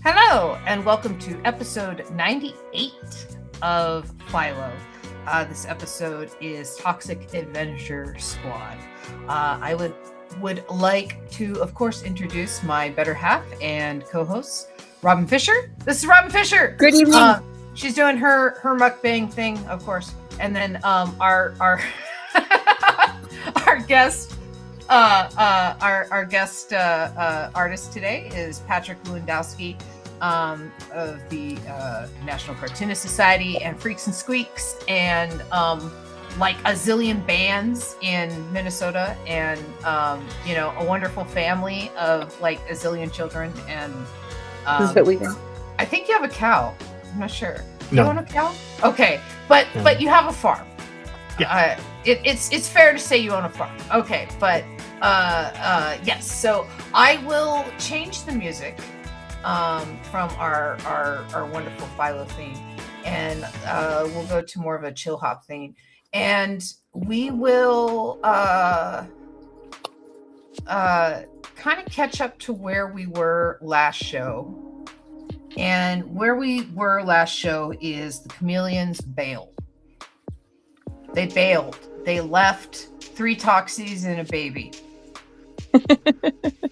Hello, and welcome to episode 98 of Philo. This episode is Toxic Avenger Squad. I would like to, of course, introduce my better half and co-host, Robin Fisher. This is Robin Fisher. Good evening. She's doing her mukbang thing, of course, and then our our guest. Our guest artist today is Patrick Lewandowski of the National Cartoonist Society and Freaks and Squeaks and like a zillion bands in Minnesota and a wonderful family of like a zillion children and I think you have a cow. I'm not sure. No. You own a cow? Okay, but you have a farm. Yeah. It's fair to say you own a farm. Okay, but yes. So I will change the music from our wonderful Philo theme, and we'll go to more of a chill hop theme, and we will kind of catch up to where we were last show. And where we were last show is the Chameleons bailed. They bailed. They left 3 Toxies and a baby.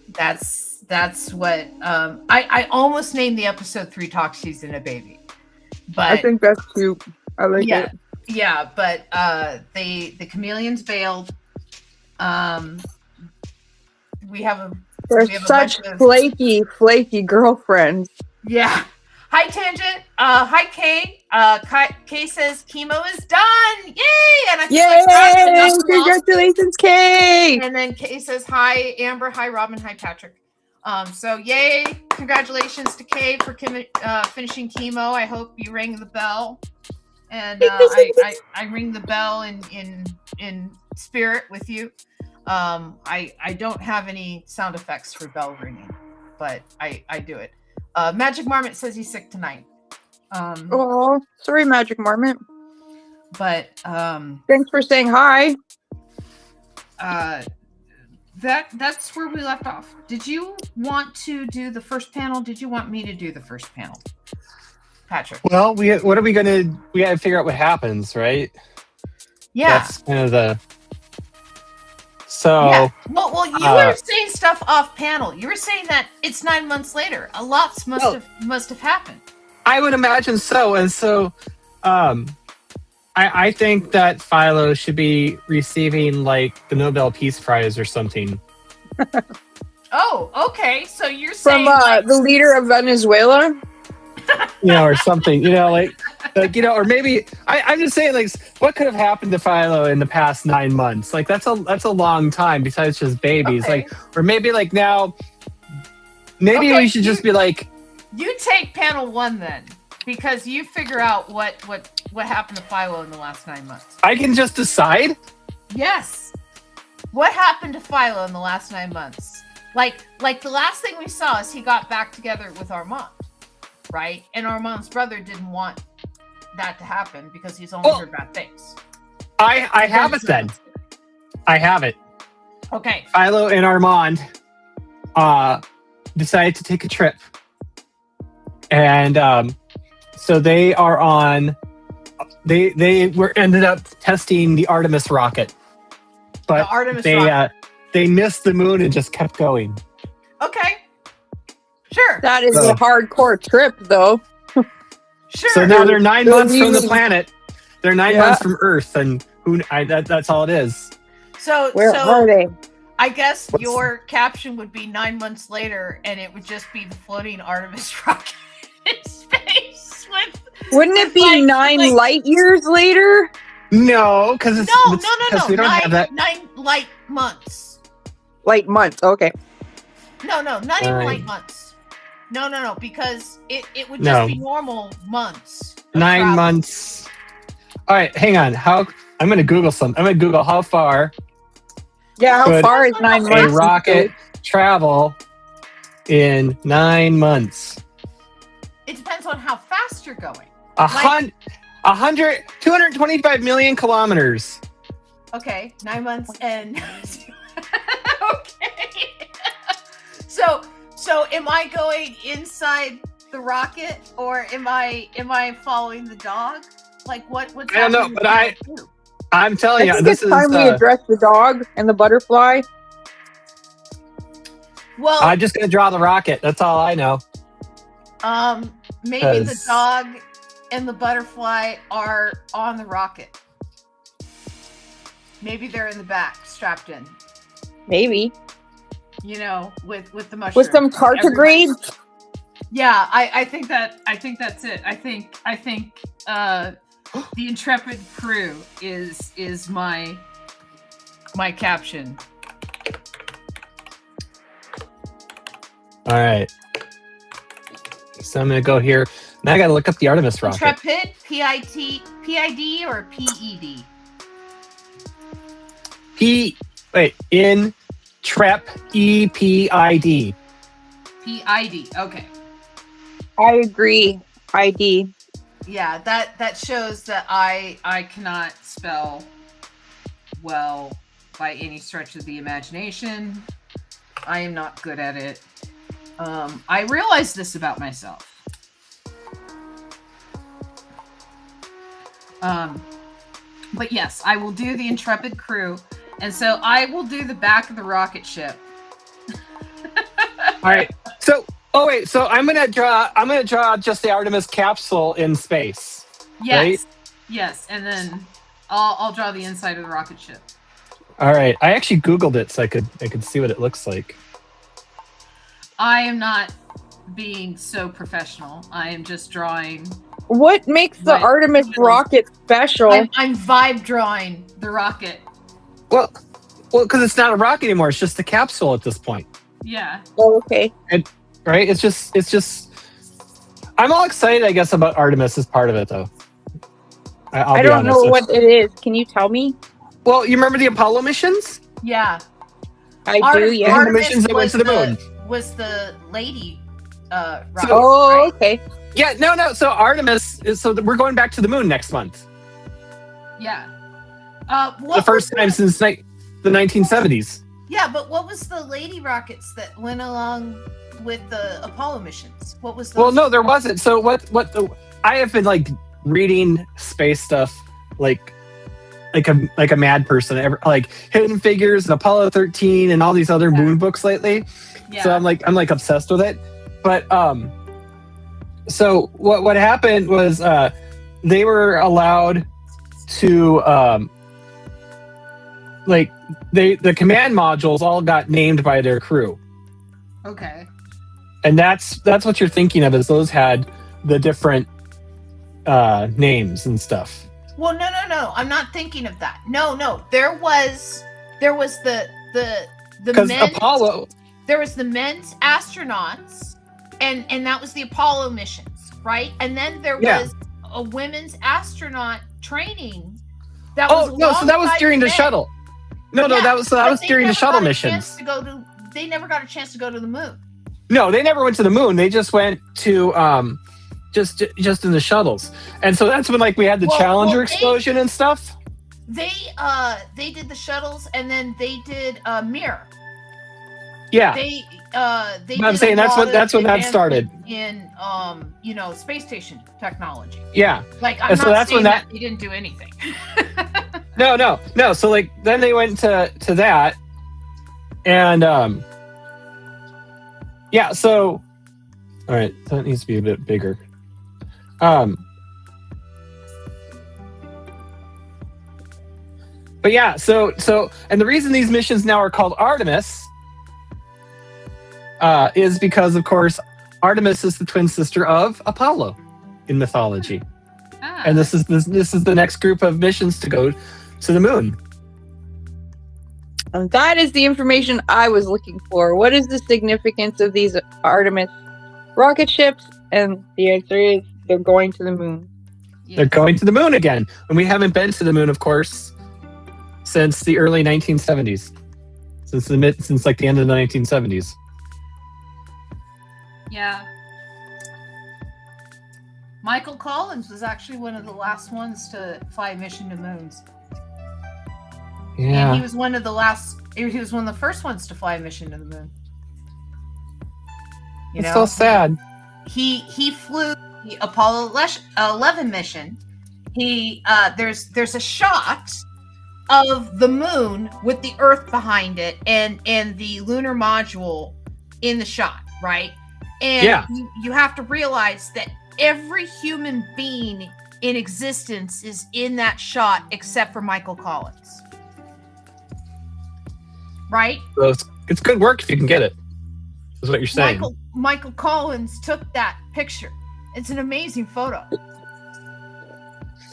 That's what I almost named the episode 3 Toxies and a Baby. But I think that's cute. I like it. Yeah, but the Chameleons bailed. They're such flaky girlfriends. Yeah. Hi, Tangent. Hi, Kay. Kay says chemo is done. Yay! And Yay! Congratulations, Kay! And then Kay says hi, Amber. Hi, Robin. Hi, Patrick. So yay! Congratulations to Kay for finishing chemo. I hope you rang the bell, and I ring the bell in spirit with you. I don't have any sound effects for bell ringing, but I do it. Magic Marmot says he's sick tonight. Oh, sorry, Magic Marmot. But thanks for saying hi. That's where we left off. Did you want to do the first panel? Did you want me to do the first panel, Patrick? Well, we got to figure out what happens, right? Yeah. That's kind of the. So. Yeah. Well, you were saying stuff off panel. You were saying that it's 9 months later. A lot must have happened. I would imagine so, and so, I think that Philo should be receiving like the Nobel Peace Prize or something. Oh, okay. So you're saying from the leader of Venezuela, or something, or maybe I'm just saying, like, what could have happened to Philo in the past 9 months? Like, that's a long time besides just babies. Okay. Like, or maybe like now, maybe we should just be like, you take panel 1 then, because you figure out what happened to Philo in the last 9 months. I can just decide. Yes. What happened to Philo in the last 9 months? Like the last thing we saw is he got back together with Armand, right? And Armand's brother didn't want that to happen because he's only heard bad things. I have it then. I have it. Okay. Philo and Armand decided to take a trip. And so they are on. They ended up testing the Artemis rocket, but they missed the moon and just kept going. Okay, sure. that is a hardcore trip, though. Sure. So now they're 9 months from the planet. They're 9 months from Earth, and that's all it is. Where are they? I guess your caption would be 9 months later, and it would just be the floating Artemis rocket in space. Wouldn't it be 9 light years later? No, because it's no. we don't have that. 9 light months. Light months. Okay. No, not even light months. No, because it would just be normal months. 9 travel. months. All right, hang on. I'm going to Google something. I'm going to Google how far. Yeah, how far is 9 months? A rocket travel in 9 months. It depends on how fast you're going. 225 million kilometers. Okay, 9 months and okay. So am I going inside the rocket, or am I following the dog? Like what's I don't know, happening but I'm telling I you, think this it's is. time we address the dog and the butterfly. Well, I'm just gonna draw the rocket. That's all I know. maybe the dog and the butterfly are on the rocket. Maybe they're in the back, strapped in. Maybe. You know, with the mushroom. With some tardigrades. Yeah, I think that's it. I think the intrepid crew is my caption. All right. So I'm gonna go here. Now I gotta look up the Artemis rocket. Intrepid, PID or PED? Intrep, EPID. PID. Okay. I agree. ID. Yeah, that shows that I cannot spell well by any stretch of the imagination. I am not good at it. I realize this about myself. But yes, I will do the Intrepid crew, and so I will do the back of the rocket ship. All right. So, so I'm gonna draw just the Artemis capsule in space. Yes. Right? Yes, and then I'll draw the inside of the rocket ship. All right. I actually Googled it so I could see what it looks like. I am not being so professional. I am just drawing. What makes the Artemis rocket special? I'm vibe drawing the rocket. Well, because it's not a rocket anymore. It's just a capsule at this point. Yeah. Oh, okay. Right? It's just. I'm all excited, I guess, about Artemis as part of it, though. I don't know what it is. Can you tell me? Well, you remember the Apollo missions? Yeah. I do, yeah. And the missions that went to the moon. Was the lady rocket, right? Okay. Yeah, no. So Artemis so we're going back to the moon next month. Yeah. The first time since the 1970s. Yeah, but what was the lady rockets that went along with the Apollo missions? What was those? Well, no, there wasn't. So I have been reading space stuff like a mad person, like Hidden Figures and Apollo 13 and all these other moon books lately. Yeah. So I'm obsessed with it. But so what happened was they were allowed to the command modules all got named by their crew. Okay. And that's what you're thinking of, is those had the different names and stuff. Well, no. I'm not thinking of that. No. There was the men's, Apollo. There was the men's astronauts, and that was the Apollo missions, right? And then there was a women's astronaut training. That was so that was during the shuttle. No, that was during the shuttle missions. They never got a chance to go to the moon. No, they never went to the moon. They just went to just in the shuttles. And so that's when we had the Challenger explosion and stuff. They did the shuttles, and then they did Mir. Yeah. They I'm saying that's when that started in space station technology. Yeah. I'm not saying that they didn't do anything. No. So then they went to that, and yeah. So all right, that needs to be a bit bigger. But yeah, so and the reason these missions now are called Artemis is because, of course, Artemis is the twin sister of Apollo in mythology. And this is the next group of missions to go to the moon. And that is the information I was looking for. What is the significance of these Artemis rocket ships? And the answer is they're going to the moon. Yes. They're going to the moon again. And we haven't been to the moon, of course, since the early 1970s. Since the end of the 1970s. Yeah. Michael Collins was actually one of the last ones to fly a mission to moons. Yeah. And he was one of the first ones to fly a mission to the moon. It's so sad. he flew the Apollo 11 mission. There's a shot of the moon with the Earth behind it and the lunar module in the shot, right? And you have to realize that every human being in existence is in that shot except for Michael Collins. Right? So it's good work if you can get it. Is what you're saying. Michael Collins took that picture. It's an amazing photo.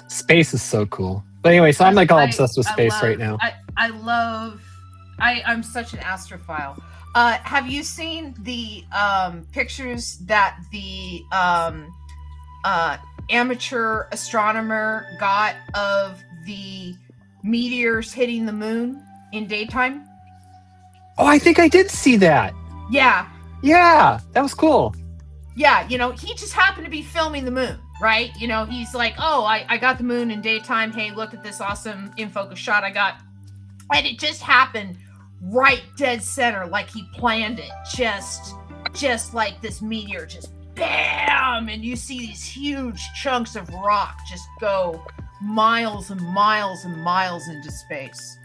Space is so cool. But anyway, so I'm like all obsessed with space right now. I'm such an astrophile. Have you seen the pictures that the amateur astronomer got of the meteors hitting the moon in daytime? Oh, I think I did see that. Yeah. Yeah, that was cool. Yeah, he just happened to be filming the moon, right? He's like, oh, I got the moon in daytime. Hey, look at this awesome in-focus shot I got. And it just happened right dead center, like he planned it. Just like this meteor, just bam! And you see these huge chunks of rock just go miles and miles and miles into space.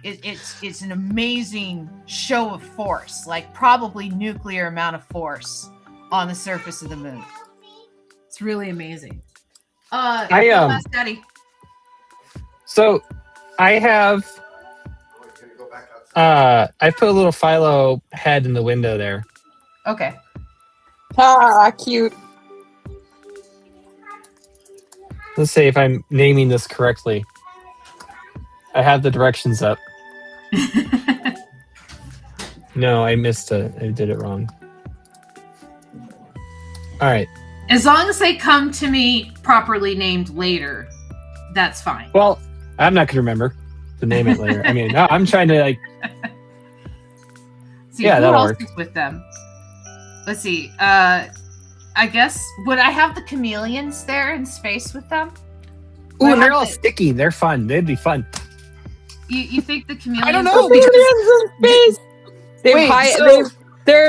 It's an amazing show of force, like probably nuclear amount of force on the surface of the moon. It's really amazing. Daddy. So I have I put a little Philo head in the window there. Okay. Ah, cute. Let's see if I'm naming this correctly. I have the directions up. No, I missed it. I did it wrong. All right. As long as they come to me properly named later, that's fine. Well, I'm not going to remember to name it later. I mean, I'm trying to like. See, yeah, who else is with them? Let's see. I guess would I have the chameleons there in space with them? Ooh, and they're all sticky. They're fun. They'd be fun. You think the chameleons? I don't know.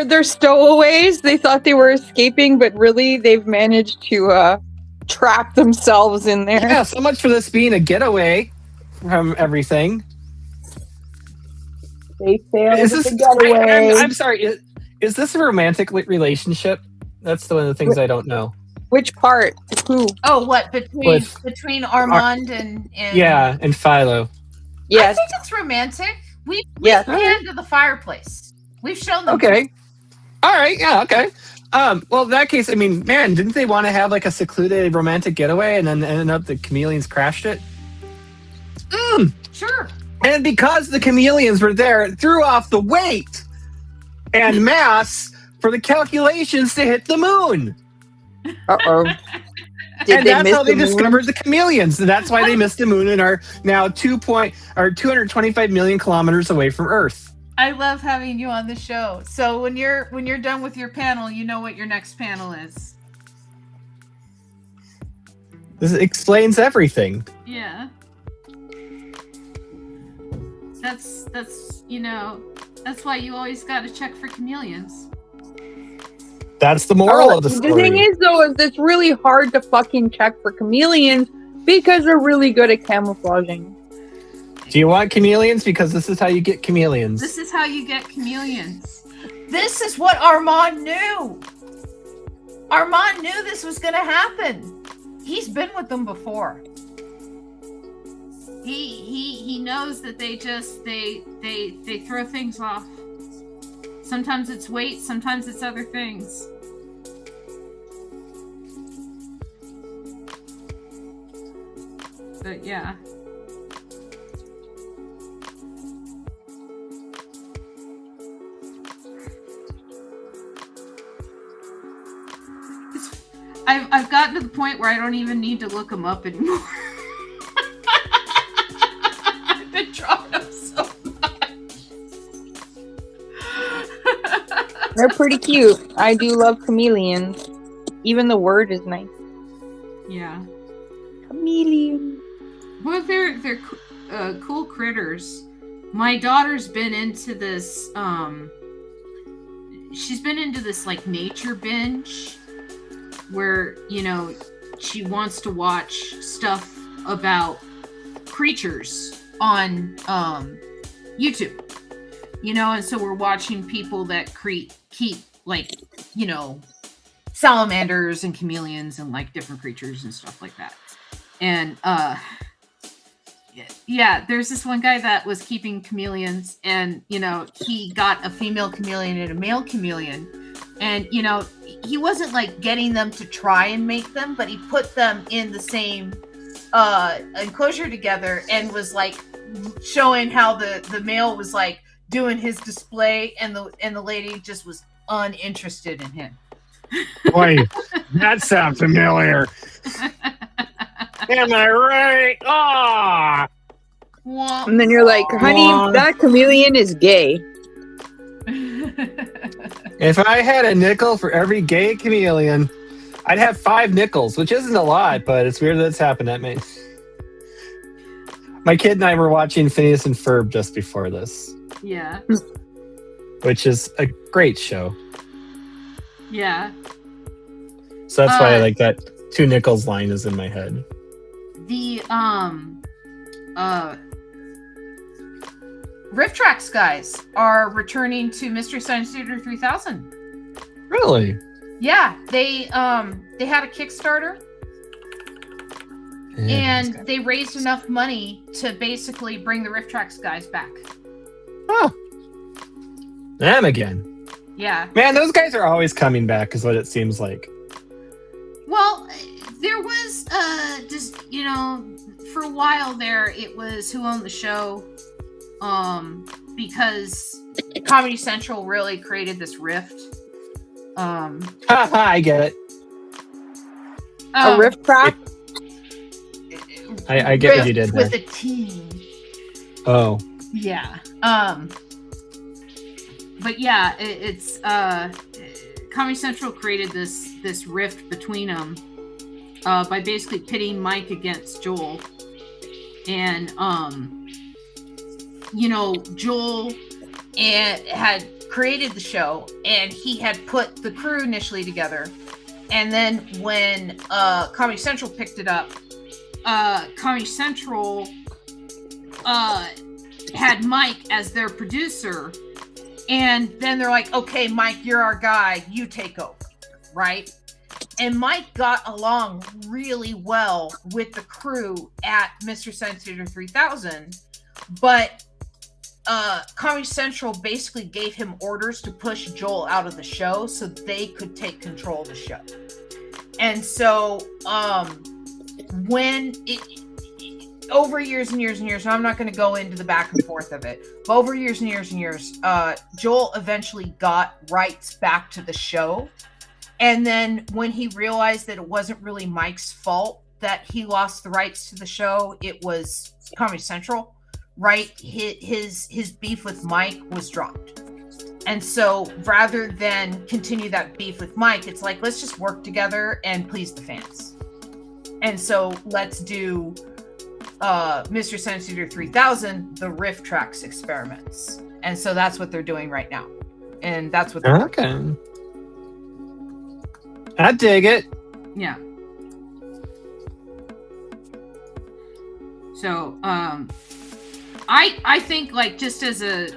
They're stowaways. They thought they were escaping, but really they've managed to trap themselves in there. Yeah, so much for this being a getaway from everything. They failed the getaway. I'm sorry. Is this a romantic relationship? That's one of the things I don't know. Which part? Who? Oh, what between Armand and yeah, and Philo. Yes, I think it's romantic. We've been to the fireplace. We've shown them. Okay. All right. Yeah. Okay. Well, in that case, I mean, man, didn't they want to have like a secluded romantic getaway, and then ended up the chameleons crashed it? Sure. And because the chameleons were there, it threw off the weight and mass for the calculations to hit the moon. Uh-oh. And that's how they discovered the chameleons. And that's why they missed the moon and are now 225 million kilometers away from Earth. I love having you on the show. So when you're done with your panel, you know what your next panel is. This explains everything. Yeah. That's that's why you always got to check for chameleons. That's the moral of the story. The thing is, though, is it's really hard to fucking check for chameleons because they're really good at camouflaging. Do you want chameleons? Because this is how you get chameleons. This is how you get chameleons. This is what Armand knew. Armand knew this was going to happen. He's been with them before. He knows that they throw things off. Sometimes it's weight, sometimes it's other things. But yeah. I've gotten to the point where I don't even need to look them up anymore. I've been drawing them so much. They're pretty cute. I do love chameleons. Even the word is nice. Yeah. Chameleon. Well, they're cool critters. My daughter's been into this. She's been into this like nature binge. where, you know, she wants to watch stuff about creatures on YouTube, you know, and so we're watching people that keep like, you know, salamanders and chameleons and like different creatures and stuff like that. And yeah, there's this one guy that was keeping chameleons, and you know, he got a female chameleon and a male chameleon, and you know, he wasn't like getting them to try and mate them, but he put them in the same enclosure together and was like showing how the male was like doing his display, and the lady just was uninterested in him. Boy, that sounds familiar. Am I right? Ah. And then you're like, honey, that chameleon is gay. If I had a nickel for every gay chameleon, I'd have 5 nickels, which isn't a lot, but it's weird that it's happened that me. My kid and I were watching Phineas and Ferb just before this. Yeah. Which is a great show. Yeah. So that's why I like that 2 nickels line is in my head. The Rift Tracks guys are returning to Mystery Science Theater 3000. Really? Yeah, they had a Kickstarter, and they raised enough money to basically bring the Rift Tracks guys back. Oh, them again. Yeah. Man, those guys are always coming back, is what it seems like. Well, there was just, you know, for a while there, it was Who Owned the Show, because Comedy Central really created this rift. I get it. A rift track? I get what you did with there. a team. Oh. Yeah. But yeah, it's Comedy Central created this rift between them by basically pitting Mike against Joel, and you know, Joel had created the show, and he had put the crew initially together, and then when Comedy Central picked it up, Comedy Central had Mike as their producer, and then they're like, okay, Mike, you're our guy, you take over, right? And Mike got along really well with the crew at Mystery Science Theater 3000, but Comedy Central basically gave him orders to push Joel out of the show so they could take control of the show. And so when it over years and years and years, and I'm not going to go into the back and forth of it, but over years and years and years, Joel eventually got rights back to the show. And then when he realized that it wasn't really Mike's fault that he lost the rights to the show, it was Comedy Central, right? His beef with Mike was dropped. And so rather than continue that beef with Mike, it's like, let's just work together and please the fans. And so let's do Mystery Science Theater 3000, the Rift Tracks experiments. And so that's what they're doing right now. And that's what they're doing. I dig it. Yeah. So, I think like just as a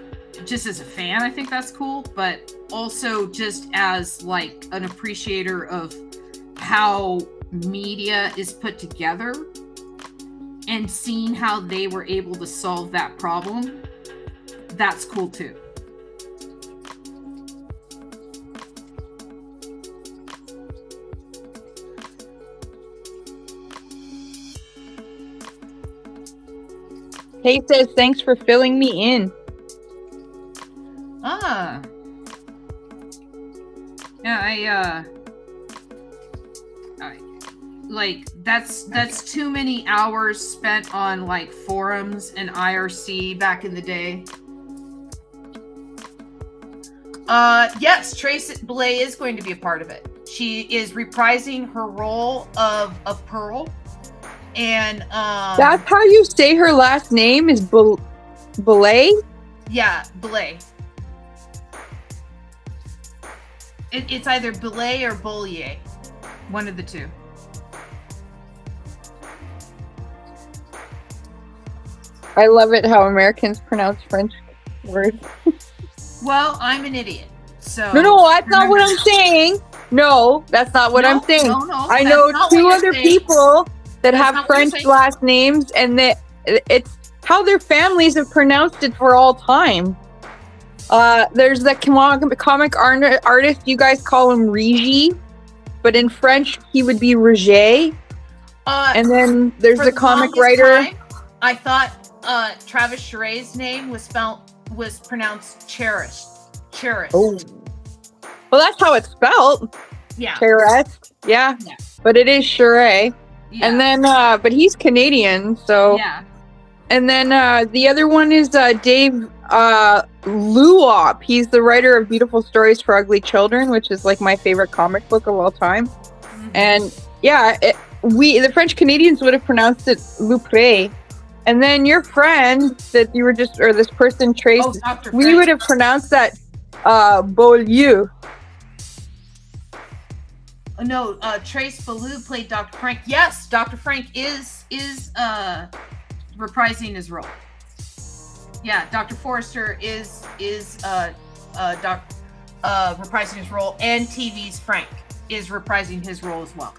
fan, I think that's cool, but also just as like an appreciator of how media is put together and seeing how they were able to solve that problem, that's cool too. Kate says, thanks for filling me in. Yeah, I like that's too many hours spent on like forums and IRC back in the day. Yes, Trace Belay is going to be a part of it. She is reprising her role of Pearl. And that's how you say her last name is Belay? Yeah, Belay. It's either Belay or Bollier. One of the two. I love it how Americans pronounce French words. Well, I'm an idiot. So No, that's not what I'm saying. No, that's not what I'm saying. No, I that's know not two what other you're saying. people that That's have not what you're French saying. last names, and it's how their families have pronounced it for all time. There's the comic artist, you guys call him Rigi, but in French he would be Roger. And then there's For the comic longest writer. time, I thought Travis Charest's name was pronounced Cherish. Oh, well, that's how it's spelled. Yeah. Charest. Yeah. Yeah. But it is Charest. Yeah. And then, but he's Canadian, so. Yeah. And then the other one is Dave Luop. He's the writer of Beautiful Stories for Ugly Children, which is like my favorite comic book of all time. Mm-hmm. And yeah, the French Canadians would have pronounced it Lupre. And then your friend that you were just, or this person, Trace, Dr. we Frank. would have pronounced that Beaulieu. No, Trace Ballou played Dr. Frank. Yes, Dr. Frank is reprising his role. Yeah, Dr. Forrester is reprising his role, and TV's Frank is reprising his role as well.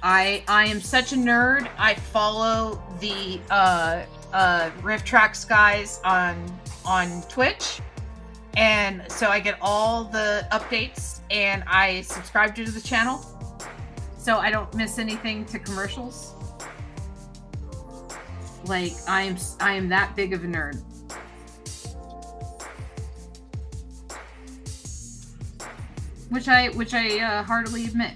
I am such a nerd. I follow the Riff Tracks guys on Twitch, and so I get all the updates, and I subscribe to the channel so I don't miss anything to commercials. Like I am that big of a nerd. Which I heartily admit.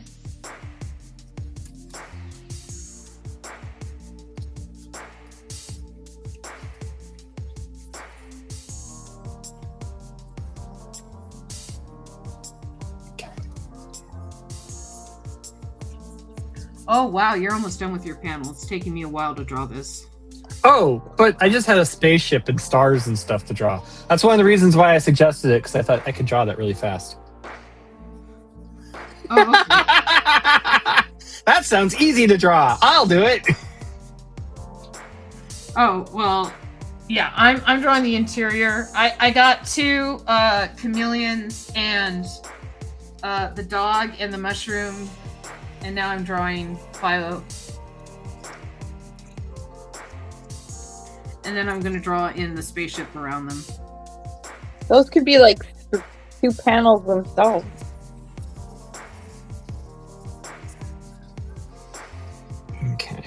Oh wow, you're almost done with your panel. It's taking me a while to draw this. Oh, but I just had a spaceship and stars and stuff to draw. That's one of the reasons why I suggested it, because I thought I could draw that really fast. Oh, okay. That sounds easy to draw. I'll do it. Oh, well, yeah, I'm drawing the interior. I got two chameleons and the dog and the mushroom, and now I'm drawing Philo. And then I'm going to draw in the spaceship around them. Those could be like 2 panels themselves. Okay.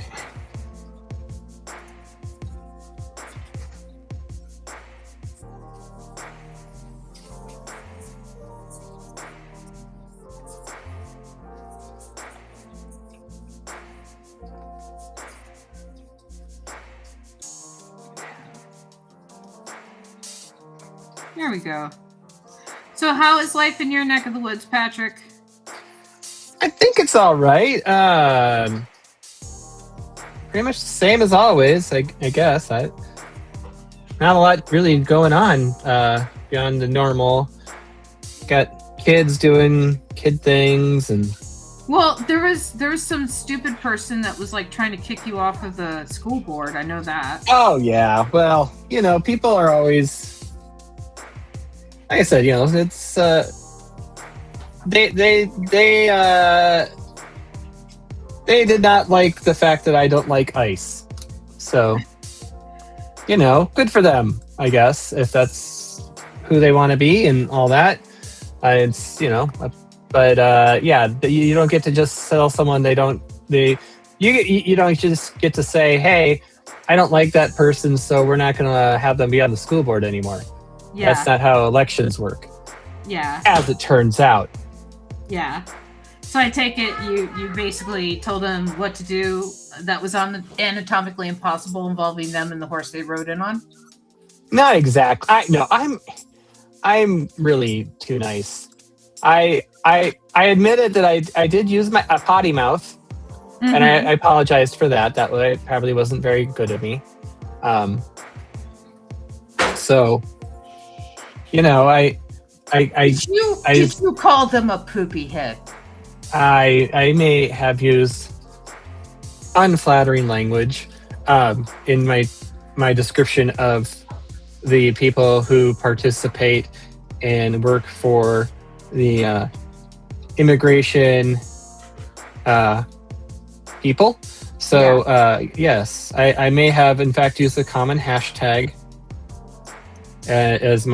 There we go. So how is life in your neck of the woods, Patrick? I think it's all right. Pretty much the same as always, I guess. Not a lot really going on beyond the normal. Got kids doing kid things, and Well, there was some stupid person that was like trying to kick you off of the school board. I know that. oh yeah, well, people are always, like I said, it's they did not like the fact that I don't like ice. So, good for them, I guess, if that's who they want to be and all that. It's, but yeah, you don't get to just tell someone you don't just get to say, hey, I don't like that person, so we're not going to have them be on the school board anymore. Yeah. That's not how elections work. Yeah. As it turns out. Yeah. So I take it you basically told them what to do that was on the anatomically impossible involving them and the horse they rode in on? Not exactly. I'm really too nice. I admitted that I did use a potty mouth, and I apologized for that. That probably wasn't very good of me. So, did you call them a poopy head? I may have used unflattering language in my description of the people who participate and work for the immigration people. So yes, I may have in fact used the common hashtag as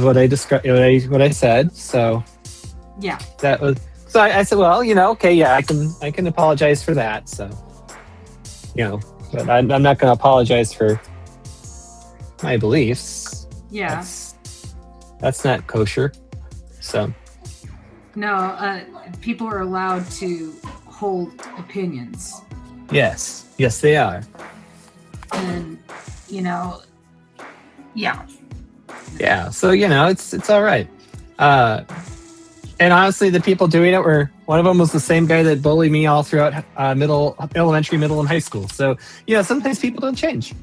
what I described, what I said. So Yeah. that was. So I said, well, okay, yeah, I can apologize for that. So, but I'm not going to apologize for my beliefs. Yeah. That's not kosher. So. No, people are allowed to hold opinions. Yes, they are. And yeah. Yeah. So it's all right. And honestly, the people doing it one of them was the same guy that bullied me all throughout elementary, middle, and high school. So sometimes people don't change.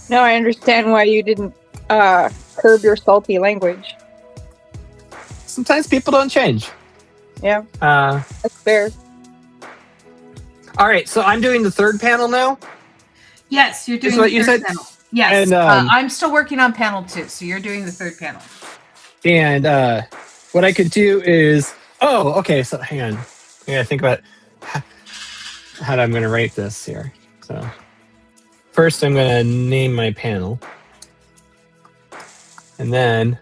No, I understand why you didn't curb your salty language. Sometimes people don't change. Yeah. That's fair. All right, so I'm doing the third panel now. Yes, you're doing what the you third said? panel. Yes. And I'm still working on panel 2, so you're doing the third panel. And what I could do is, okay. So hang on, I gotta think about how I'm going to write this here. So first, I'm going to name my panel, and then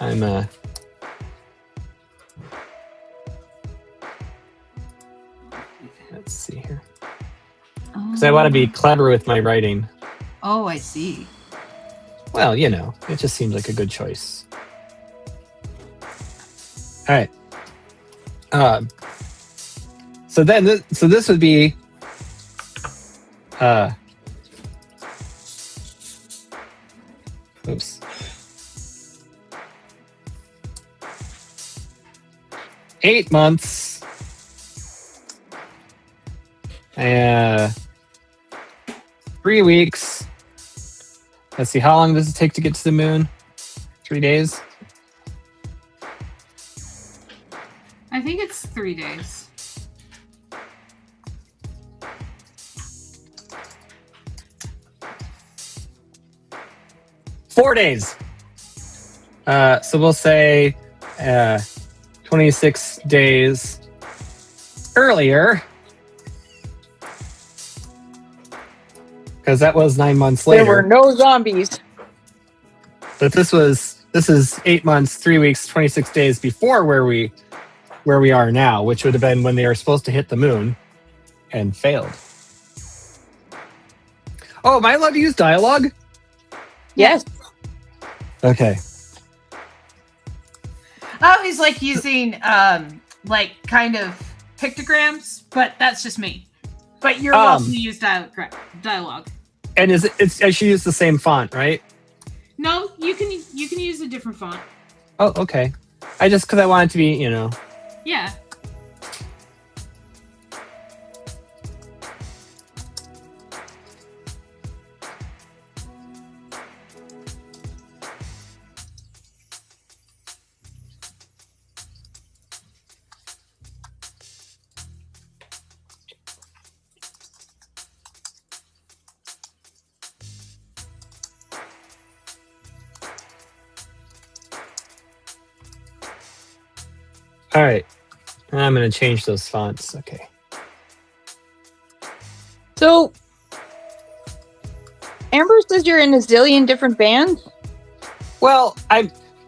I'm let's see here, because I want to be clever with my writing. Oh, I see. Well, it just seems like a good choice. All right. So this would be oops. 8 months. 3 weeks. Let's see, how long does it take to get to the moon? 3 days? I think it's 3 days. Four days. So we'll say 26 days earlier. Because that was 9 months later. There were no zombies. But this is 8 months, 3 weeks, 26 days before where we are now, which would have been when they were supposed to hit the moon and failed. Oh, am I allowed to use dialogue? Yes. Okay. I always like using kind of pictograms, but that's just me. But you're welcome to use dialogue. And I should use the same font, right? No, you can use a different font. Oh, okay. Because I want it to be, Yeah. All right. I'm going to change those fonts. Okay. So, Amber says you're in a zillion different bands? Well,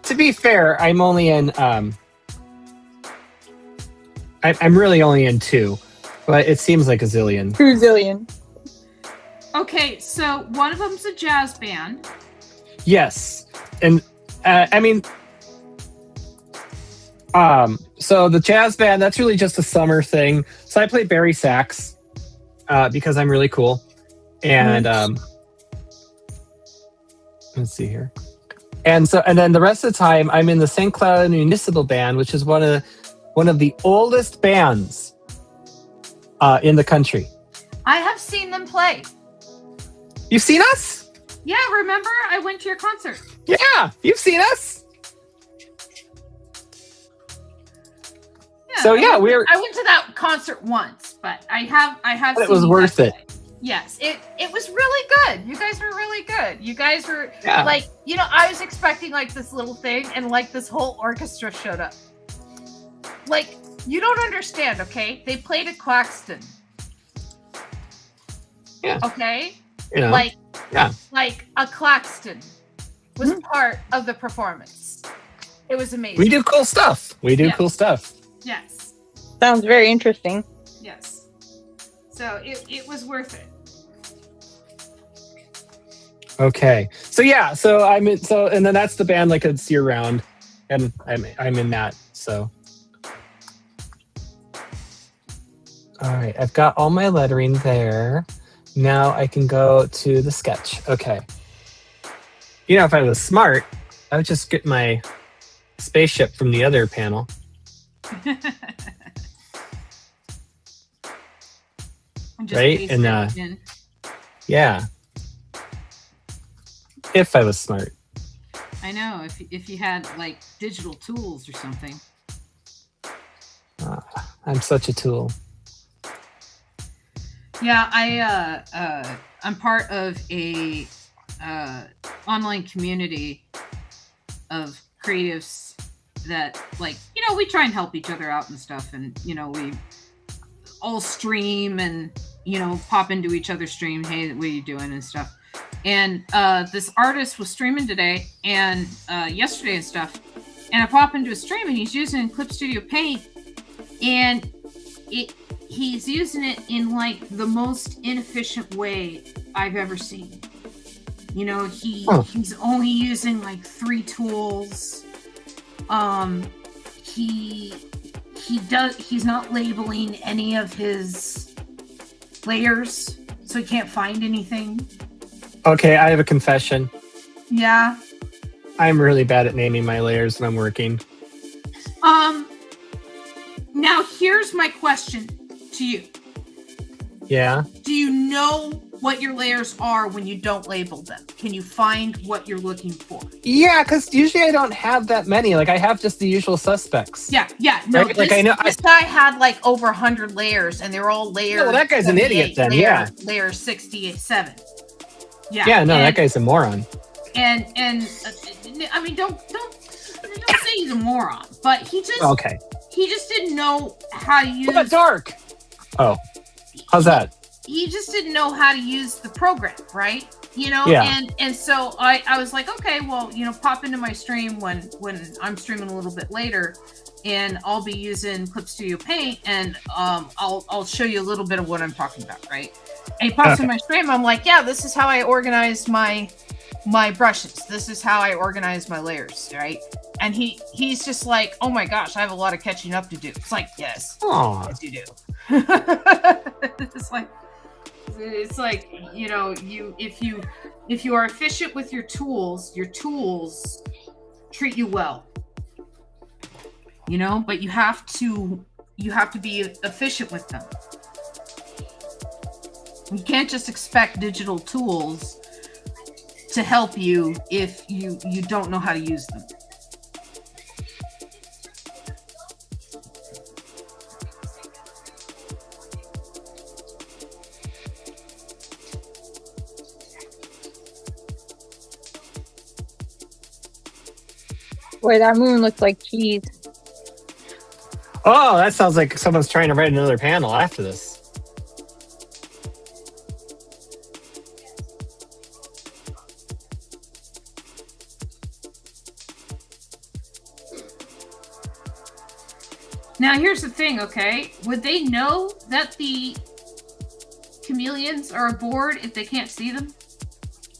to be fair, I'm only in I'm really only in 2, but it seems like a zillion. 2 zillion. Okay, so one of them's a jazz band. Yes. And so the jazz band, that's really just a summer thing. So I play Barry sax because I'm really cool. And let's see here. And then the rest of the time I'm in the St. Cloud Municipal Band, which is one of the oldest bands in the country. I have seen them play. You've seen us? Yeah, remember? I went to your concert. Yeah, you've seen us. Yeah, So yeah, I went to that concert once, but I have But it seen was you worth guys it. play. Yes, it was really good. You guys were really good. You guys were Yeah. like, you know, I was expecting like this little thing, and like this whole orchestra showed up. Like, you don't understand, okay? They played at Claxton. Yeah. Okay? You know, Like, yeah. like a Claxton was part of the performance. It was amazing. We do cool stuff. Cool stuff. Yes. Sounds very interesting. Yes. So it was worth it. Okay. So yeah, so I'm in, so and then that's the band like it's year round, and I'm in that. So all right, I've got all my lettering there. Now I can go to the sketch. Okay. You know, if I was smart, I would just get my spaceship from the other panel. Right? And yeah. If I was smart. I know, if you had like digital tools or something. I'm such a tool. Yeah, I'm part of a online community of creatives that, like, you know, we try and help each other out and stuff, and you know, we all stream and, you know, pop into each other's stream. Hey, what are you doing and stuff. And this artist was streaming today and yesterday and stuff, and I pop into his stream and he's using Clip Studio Paint, and he's using it in like the most inefficient way I've ever seen. You know, he's only using like 3 tools. He's not labeling any of his layers, so he can't find anything. Okay, I have a confession. Yeah. I'm really bad at naming my layers when I'm working. Now here's my question to you. Yeah. Do you know what your layers are when you don't label them? Can you find what you're looking for? Yeah, because usually I don't have that many. Like, I have just the usual suspects. Yeah. No, right? Like, I know this guy had like over 100 layers, and they're all layers. Well, that guy's an idiot then. Layer 67. Yeah. Yeah. No, that guy's a moron. And I mean, don't say he's a moron, but he just didn't know how to use. What about dark? Oh, how's that? He just didn't know how to use the program, right? You know, Yeah. and so I was like, okay, well, you know, pop into my stream when I'm streaming a little bit later, and I'll be using Clip Studio Paint, and I'll show you a little bit of what I'm talking about, right? And he pops in my stream. I'm like, yeah, this is how I organize my brushes. This is how I organize my layers, right? And he's just like, oh my gosh, I have a lot of catching up to do. It's like, yes, yes you do. It's like, you know, if you are efficient with your tools treat you well. You know, but you have to be efficient with them. You can't just expect digital tools to help you if you don't know how to use them. Boy, that moon looks like cheese. Oh, that sounds like someone's trying to write another panel after this. Now, here's the thing, okay? Would they know that the chameleons are aboard if they can't see them?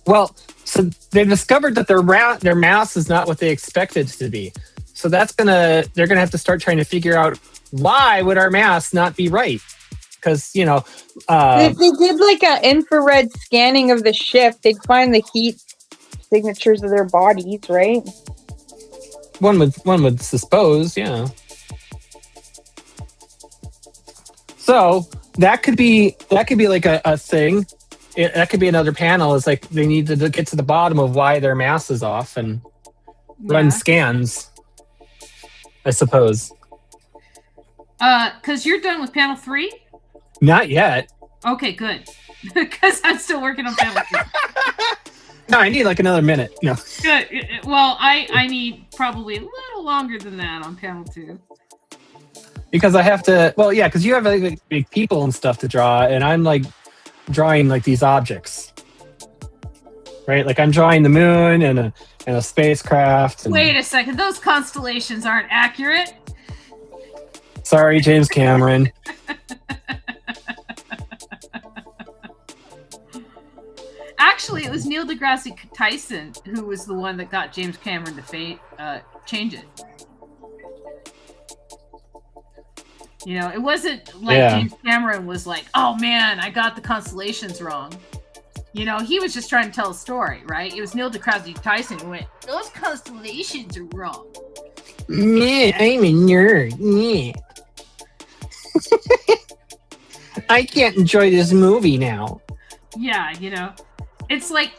Well, so they've discovered that their mass is not what they expected it to be. So they're gonna have to start trying to figure out why would our mass not be right? Because, you know, if they did like an infrared scanning of the ship, they'd find the heat signatures of their bodies, right? One would suppose, yeah. So that could be like a thing. that could be another panel. It's like they need to get to the bottom of why their mask is off and run scans, I suppose. Because you're done with panel 3? Not yet. Okay, good. Because I'm still working on panel 3. No, I need like another minute. No. Good. Well, I need probably a little longer than that on panel 2. Because I have to, well, yeah, because you have like big people and stuff to draw, and I'm like drawing like these objects, right? Like I'm drawing the moon and a spacecraft. And... Wait a second, those constellations aren't accurate. Sorry, James Cameron. Actually, it was Neil deGrasse Tyson who was the one that got James Cameron to change it. You know, it wasn't like James Cameron was like, oh man, I got the constellations wrong. You know, he was just trying to tell a story, right? It was Neil deGrasse Tyson who went, those constellations are wrong. Yeah, I'm a nerd. Yeah. I can't enjoy this movie now. Yeah, you know. It's like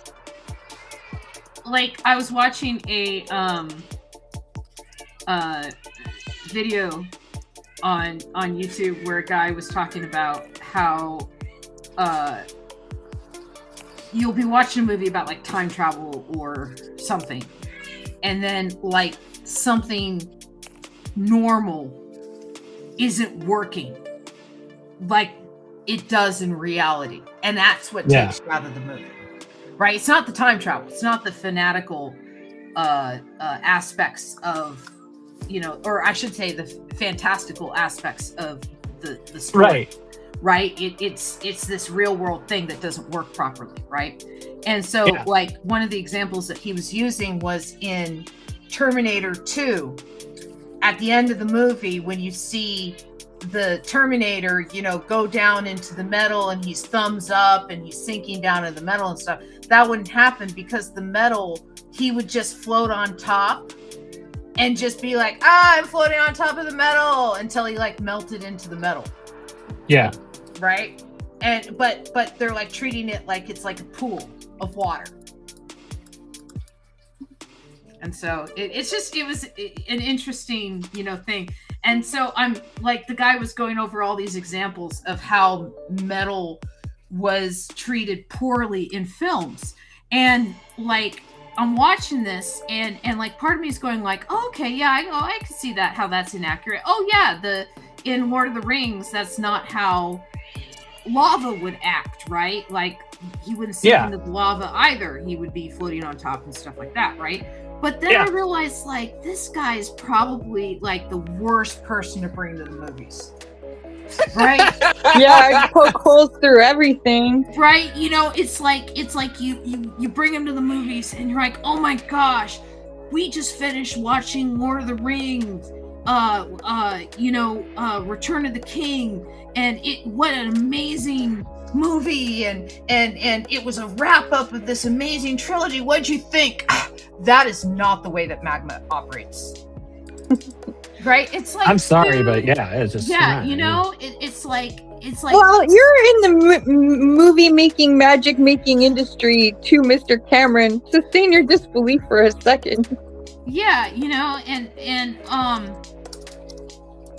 I was watching a video on YouTube where a guy was talking about how you'll be watching a movie about like time travel or something, and then like something normal isn't working like it does in reality, and that's what takes you out of the movie, right? It's not the time travel, it's not the fanatical aspects of, you know, or I should say the fantastical aspects of the story, right? It's this real world thing that doesn't work properly, right? And so like one of the examples that he was using was in Terminator 2. At the end of the movie, when you see the Terminator, you know, go down into the metal and he's thumbs up and he's sinking down in the metal and stuff, that wouldn't happen because the metal, he would just float on top and just be like, I'm floating on top of the metal until he like melted into the metal. Yeah. Right? And but they're like treating it like it's like a pool of water. And so it was an interesting, you know, thing. And so I'm like, the guy was going over all these examples of how metal was treated poorly in films. And like, I'm watching this and like part of me is going like, oh, okay, yeah, I can see that, how that's inaccurate. Oh yeah, in Lord of the Rings, that's not how lava would act, right? Like he wouldn't sink into the lava either. He would be floating on top and stuff like that, right? But then I realized, like, this guy is probably, like, the worst person to bring to the movies. Right? I poke holes through everything. Right? You know, it's like you bring him to the movies and you're like, oh my gosh, we just finished watching Lord of the Rings, Return of the King, and what an amazing movie, and it was a wrap up of this amazing trilogy. What'd you think? That is not the way that Magma operates. Right? It's like, I'm sorry, but it's just you know, it's like well, you're in the movie making, magic making industry too, Mr. Cameron. Sustain your disbelief for a second. Yeah, you know, and I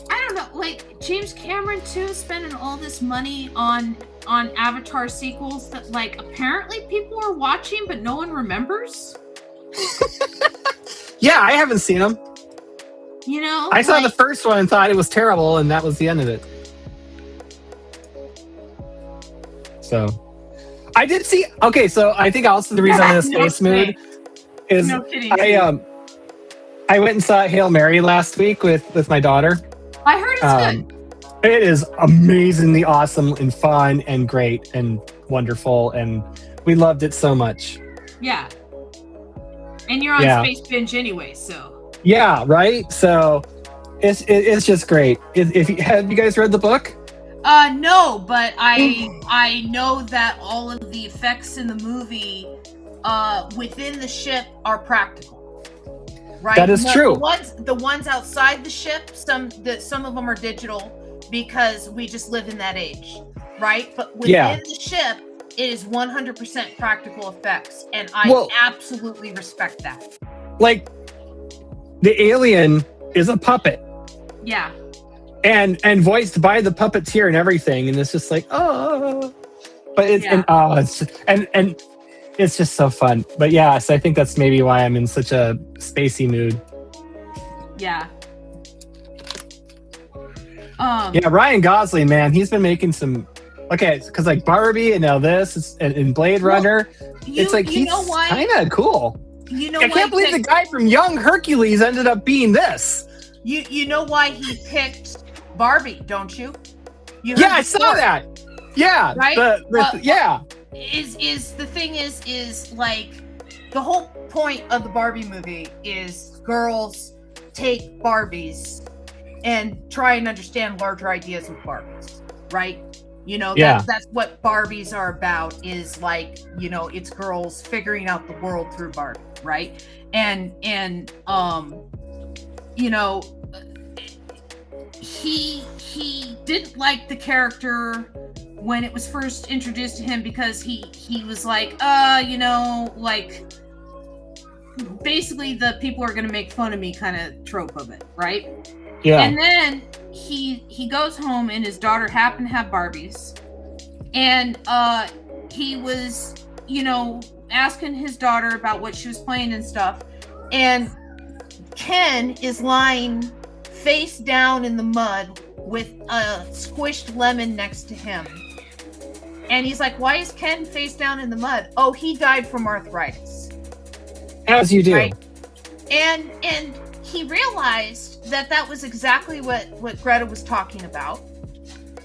don't know, like James Cameron too, spending all this money on Avatar sequels that like apparently people are watching but no one remembers. Yeah, I haven't seen them. You know, I saw the first one and thought it was terrible, and that was the end of it. So I did see. Okay, so I think also the reason I'm in a space mood is I went and saw Hail Mary last week with my daughter. I heard it's good. It is amazingly awesome and fun and great and wonderful, and we loved it so much. Yeah. And you're on Space Binge anyway, so. Yeah, right? So it's just great. Have you guys read the book? No, but I know that all of the effects in the movie within the ship are practical. Right? That is true. The ones outside the ship, some of them are digital because we just live in that age, right? But within the ship, It is 100% practical effects, and I absolutely respect that. Like, the alien is a puppet. Yeah. And voiced by the puppeteer and everything, and it's just like, oh. But it's and it's just so fun. But yeah, so I think that's maybe why I'm in such a spacey mood. Yeah. Yeah, Ryan Gosling, man, he's been making some. Okay, because like Barbie and now this and Blade Runner, it's like he's kind of cool. You know, I can't believe the guy from Young Hercules ended up being this. You know why he picked Barbie, don't you? I saw that. Yeah, right. Is the thing is like the whole point of the Barbie movie is girls take Barbies and try and understand larger ideas with Barbies, right? You know, that's what Barbies are about, is like, you know, it's girls figuring out the world through Barbie, right? And you know, he didn't like the character when it was first introduced to him because he was like, you know, like basically the people are gonna make fun of me kind of trope of it, right? Yeah. And then he goes home and his daughter happened to have Barbies, and he was, you know, asking his daughter about what she was playing and stuff, and Ken is lying face down in the mud with a squished lemon next to him. And he's like, why is Ken face down in the mud? Oh, he died from arthritis. As you do. Right? And he realized that was exactly what Greta was talking about,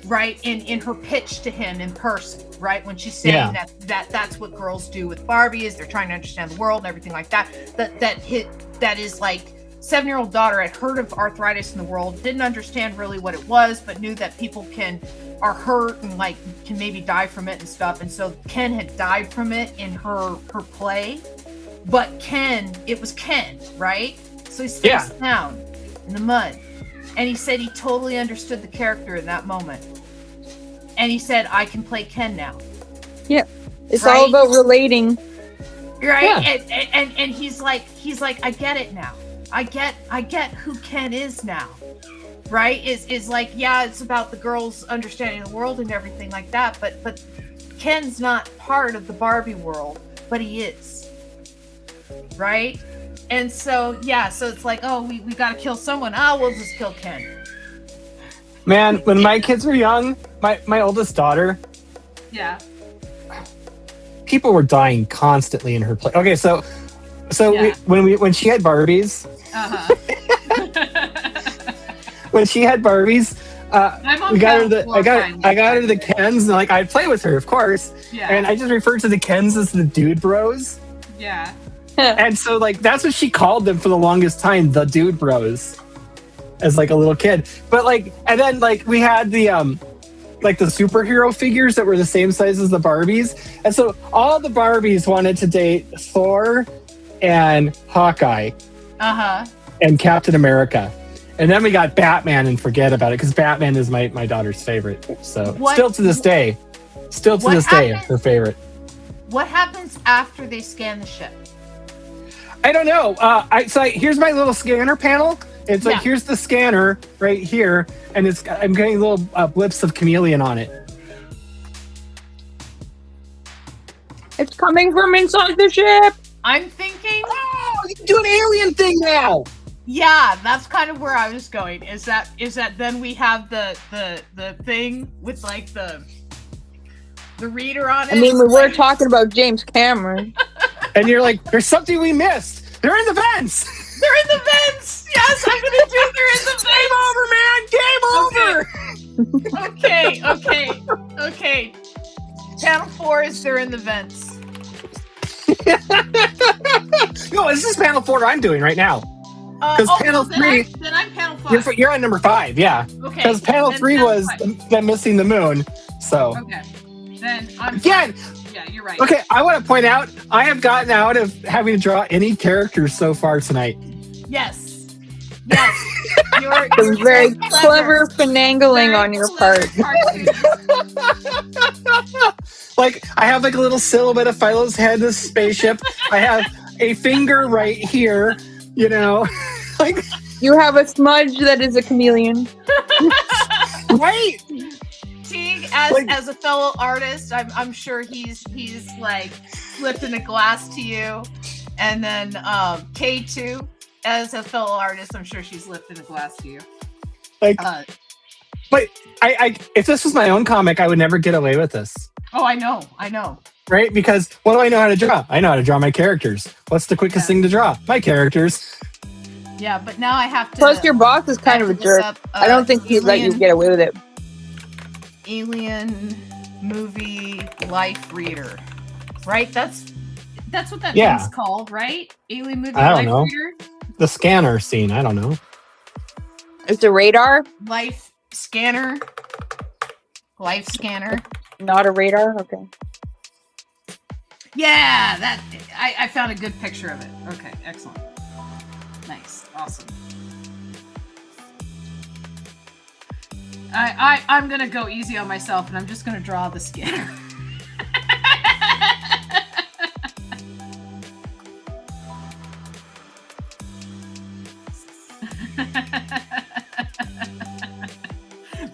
right? In her pitch to him in person, right? When she's saying that's what girls do with Barbie, is they're trying to understand the world and everything like that. That is like, 7-year-old daughter had heard of arthritis in the world, didn't understand really what it was, but knew that people are hurt and like can maybe die from it and stuff. And so Ken had died from it in her play, but it was Ken, right? So he's face down in the mud, and he said he totally understood the character in that moment. And he said, I can play Ken now. Yeah, it's all about relating, right? Yeah. And he's like, I get it now. I get who Ken is now, right? Is like, it's about the girls understanding the world and everything like that, but Ken's not part of the Barbie world, but he is, right? And so so it's like, oh, we gotta kill someone. Oh, we'll just kill Ken. Man, when my kids were young, my oldest daughter, people were dying constantly in her play. Okay, so when she had Barbies, when she had Barbies, I got her the Kens, and like I'd play with her, of course. Yeah. And I just referred to the Kens as the dude bros. Yeah. And so like that's what she called them for the longest time, the dude bros, as like a little kid. But like, and then like we had the like the superhero figures that were the same size as the Barbies, and so all the Barbies wanted to date Thor and Hawkeye, and Captain America, and then we got Batman, and forget about it because Batman is my daughter's favorite. So still to this day, her favorite. What happens after they scan the ship? I don't know. Here's my little scanner panel. It's like, here's the scanner right here, and I'm getting little blips of chameleon on it. It's coming from inside the ship. I'm thinking, you can do an alien thing now. Yeah, that's kind of where I was going. Is that then we have the thing with like the reader on it. I mean, we were talking about James Cameron. And you're like, there's something we missed. They're in the vents. They're in the vents. Yes, I'm gonna do. They're in the vents. Game over, man. Game over. Okay. Panel 4 is they're in the vents. No, this is panel 4 I'm doing right now. Because panel 3. Then I'm panel 5. You're on number 5, yeah. Okay. Because panel 3 was them missing the moon. So. Okay. Then I'm again. Yeah, you're right. Okay, I want to point out I have gotten out of having to draw any characters so far tonight. Yes. You're very clever finagling on your part. Like, I have like a little silhouette of Philo's head in this spaceship. I have a finger right here, you know. Like, You have a smudge that is a chameleon. right? Teague, Like- as a fellow artist, I'm sure he's like slipped in a glass to you, and then K2, as a fellow artist, I'm sure she's lifted a glass to you. Like, but I if this was my own comic, I would never get away with this. Oh, I know. Right? Because what do I know how to draw? I know how to draw my characters. What's the quickest thing to draw? My characters. Yeah, but now I have to. Plus, your boss is kind of a look jerk. up, I don't think he'd let you get away with it. Alien movie life reader, right? That's what that Yeah. thing's called, right? Alien movie I don't life know. reader, The scanner scene. I don't know. It's a radar, life scanner, life scanner. not a radar. Okay. Yeah, that I found a good picture of it. Okay, excellent, nice, awesome. I'm gonna go easy on myself, and I'm just gonna draw the scanner.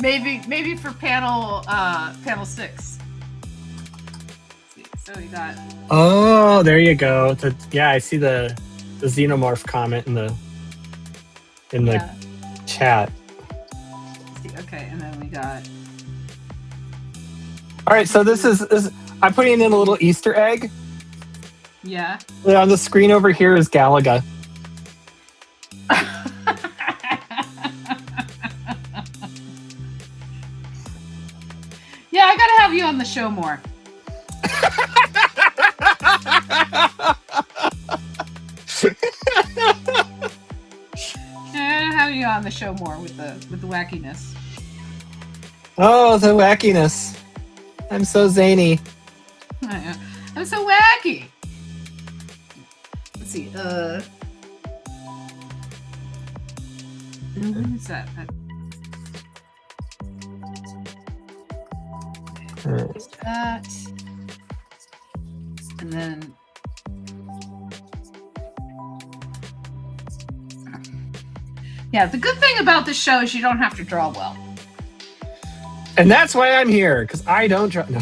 maybe for panel 6. So we got. Oh, there you go. Yeah, I see the xenomorph comment in the Yeah. chat. Okay, and then we got. All right, so this is I'm putting in a little Easter egg. Yeah. On the screen over here is Galaga. Yeah, I gotta have you on the show more. Yeah, I gotta have you on the show more with the wackiness. Oh, the wackiness. I'm so zany. I'm so wacky. Let's see. What is that? That. And then. Yeah, the good thing about this show is you don't have to draw well. And that's why I'm here, because I don't draw. No.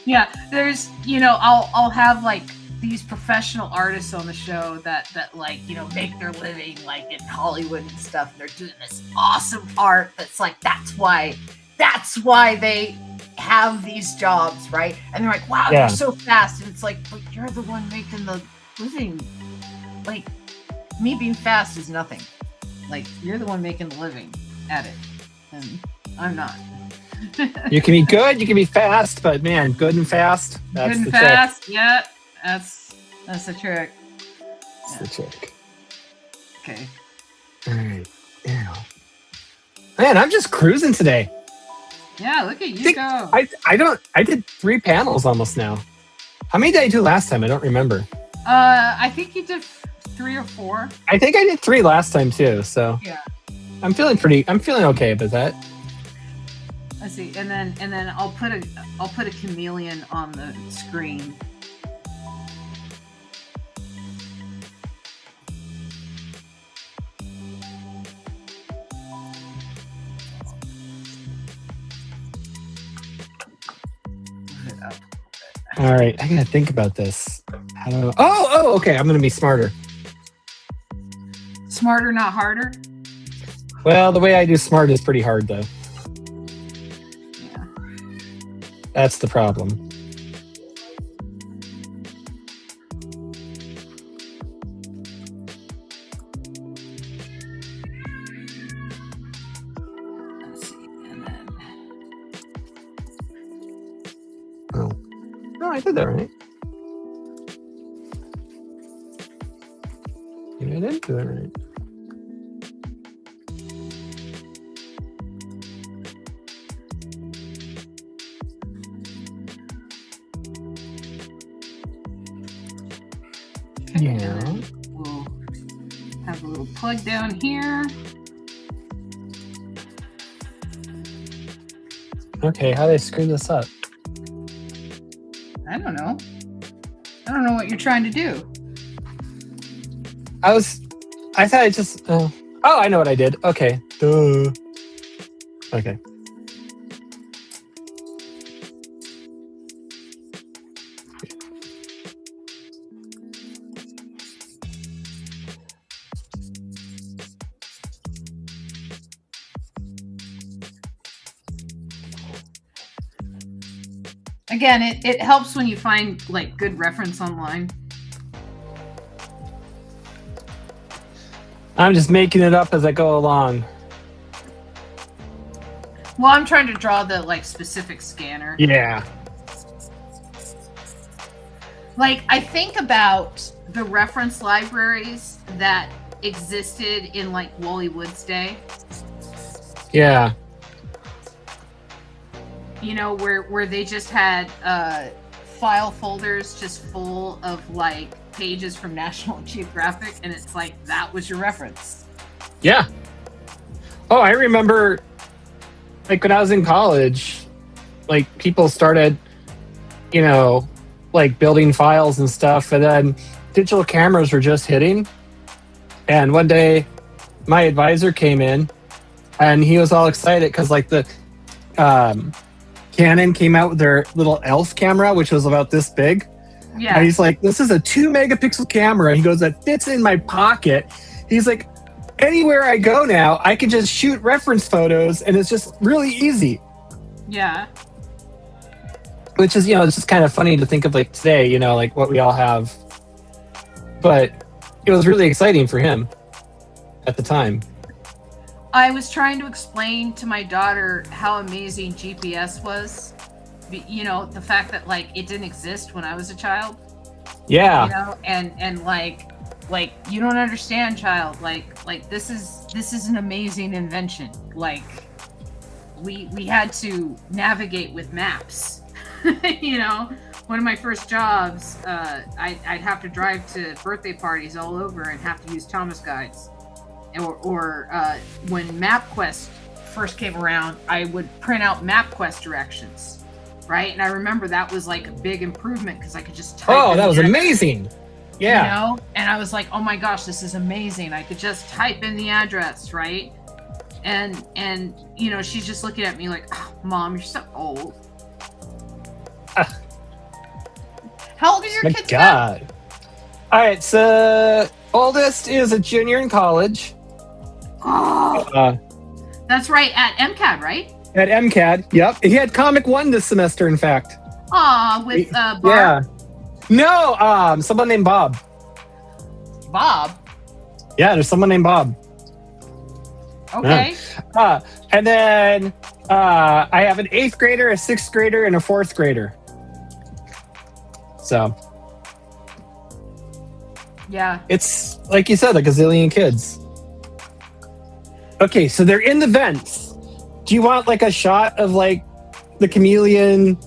Yeah, there's, I'll have like these professional artists on the show that like, make their living like in Hollywood and stuff. They're doing this awesome art that's like, that's why they have these jobs, right? And they're like, wow, Yeah. you're so fast. And it's like, but you're the one making the living. Like, me being fast is nothing. Like, you're the one making the living at it. And I'm not. You can be good, you can be fast, but man, good and fast. That's Good and the fast, yeah. That's the trick. trick. That's the trick. Okay. All right. Yeah. Man, I'm just cruising today. Yeah, look at you go. I did 3 panels almost now. How many did I do last time? I don't remember. I think you did 3 or 4. I think I did 3 last time too, so Yeah. I'm feeling okay with that. Let's see, and then I'll put a chameleon on the screen. Move it up. All right, I gotta think about this. How do okay, I'm gonna be smarter. Smarter, not harder. Well, the way I do smart is pretty hard though. Yeah. That's the problem. Let's see, and then Oh. No, I did that right. Maybe I didn't do it right. okay, Yeah. and then we'll have a little plug down here. Okay, how do they screw this up? I don't know. I don't know what you're trying to do. I thought I just... oh, I know what I did. Okay. Duh. Okay. Again, it helps when you find like good reference online. I'm just making it up as I go along. Well, I'm trying to draw the like specific scanner. Yeah. Like, I think about the reference libraries that existed in like Wally Wood's day. Yeah. You know, where they just had file folders just full of like pages from National Geographic, and it's like that was your reference. Yeah. Oh, I remember, like when I was in college, like people started, you know, like building files and stuff, and then digital cameras were just hitting. And one day, my advisor came in, and he was all excited because like the Canon came out with their little ELPH camera, which was about this big. Yeah. And he's like, this is a 2-megapixel camera. He goes, that fits in my pocket. He's like, anywhere I go now, I can just shoot reference photos, and it's just really easy. Yeah. Which is, you know, it's just kind of funny to think of like today, you know, like what we all have. But it was really exciting for him at the time. I was trying to explain to my daughter how amazing GPS was. You know, the fact that like it didn't exist when I was a child. Yeah. You know, and like you don't understand, child. Like this is an amazing invention. Like we had to navigate with maps. You know, one of my first jobs, I'd have to drive to birthday parties all over and have to use Thomas guides. Or when MapQuest first came around, I would print out MapQuest directions, right? And I remember that was like a big improvement because I could just type. Oh, that was amazing. Yeah. You know, and I was like, oh my gosh, this is amazing. I could just type in the address, right? And you know, she's just looking at me like, oh, Mom, you're so old. How old are your kids now? All right, so oldest is a junior in college. Oh, that's right, at MCAD, right? At MCAD, yep. He had Comic 1 this semester, in fact. Aw, with Barb. Yeah. No, someone named Bob. Bob? Yeah, there's someone named Bob. Okay. Yeah. And then I have an 8th grader, a 6th grader, and a 4th grader. So. Yeah. It's, like you said, a gazillion kids. Okay, so they're in the vents. Do you want like a shot of like the chameleon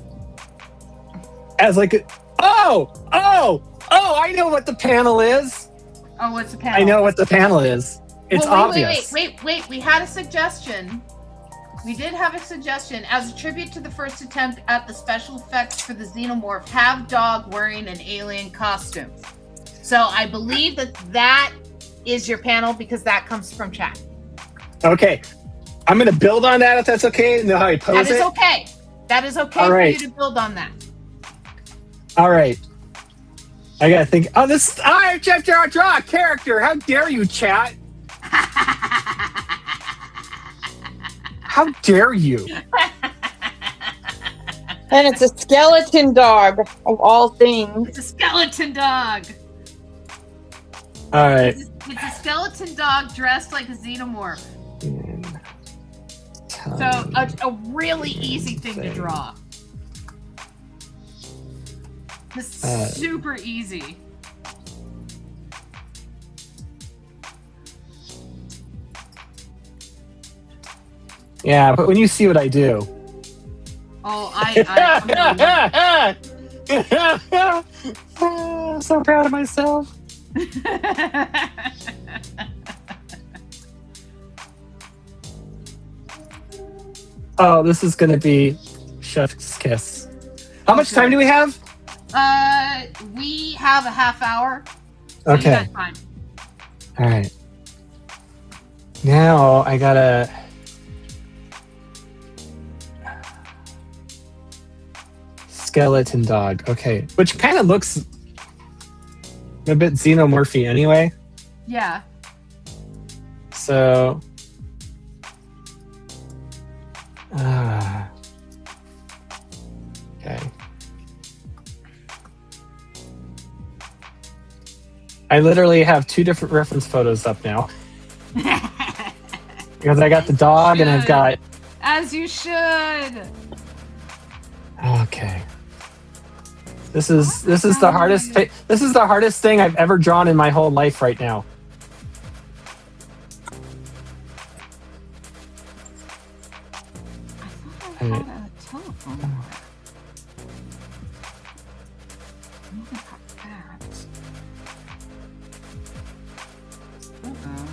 as like a... Oh, I know what the panel is. Oh, what's the panel? I know what the panel is. It's obvious. Wait. We had a suggestion. We did have a suggestion. As a tribute to the first attempt at the special effects for the Xenomorph, have dog wearing an alien costume. So I believe that is your panel because that comes from chat. Okay. I'm going to build on that if that's okay. Know how I pose it? That is okay. That is okay for you to build on that. All right. I got to think. Oh, this... I have to draw a character. How dare you, chat? How dare you? And it's a skeleton dog, of all things. It's a skeleton dog. All right. It's a skeleton dog dressed like a xenomorph. So a really easy thing to draw. This is super easy. Yeah, but when you see what I do. Oh, I'm so proud of myself. Oh, this is gonna be chef's kiss. How much time do we have? We have a half hour. So Okay. You got time. All right. Now I gotta. Skeleton dog. Okay, which kind of looks a bit xenomorphy anyway. Yeah. So. Okay. I literally have 2 different reference photos up now. Because I got the dog and I've got. As you should. Okay. This is the hardest. This is the hardest thing I've ever drawn in my whole life right now. I thought I had a telephone number. What about that? Uh-oh.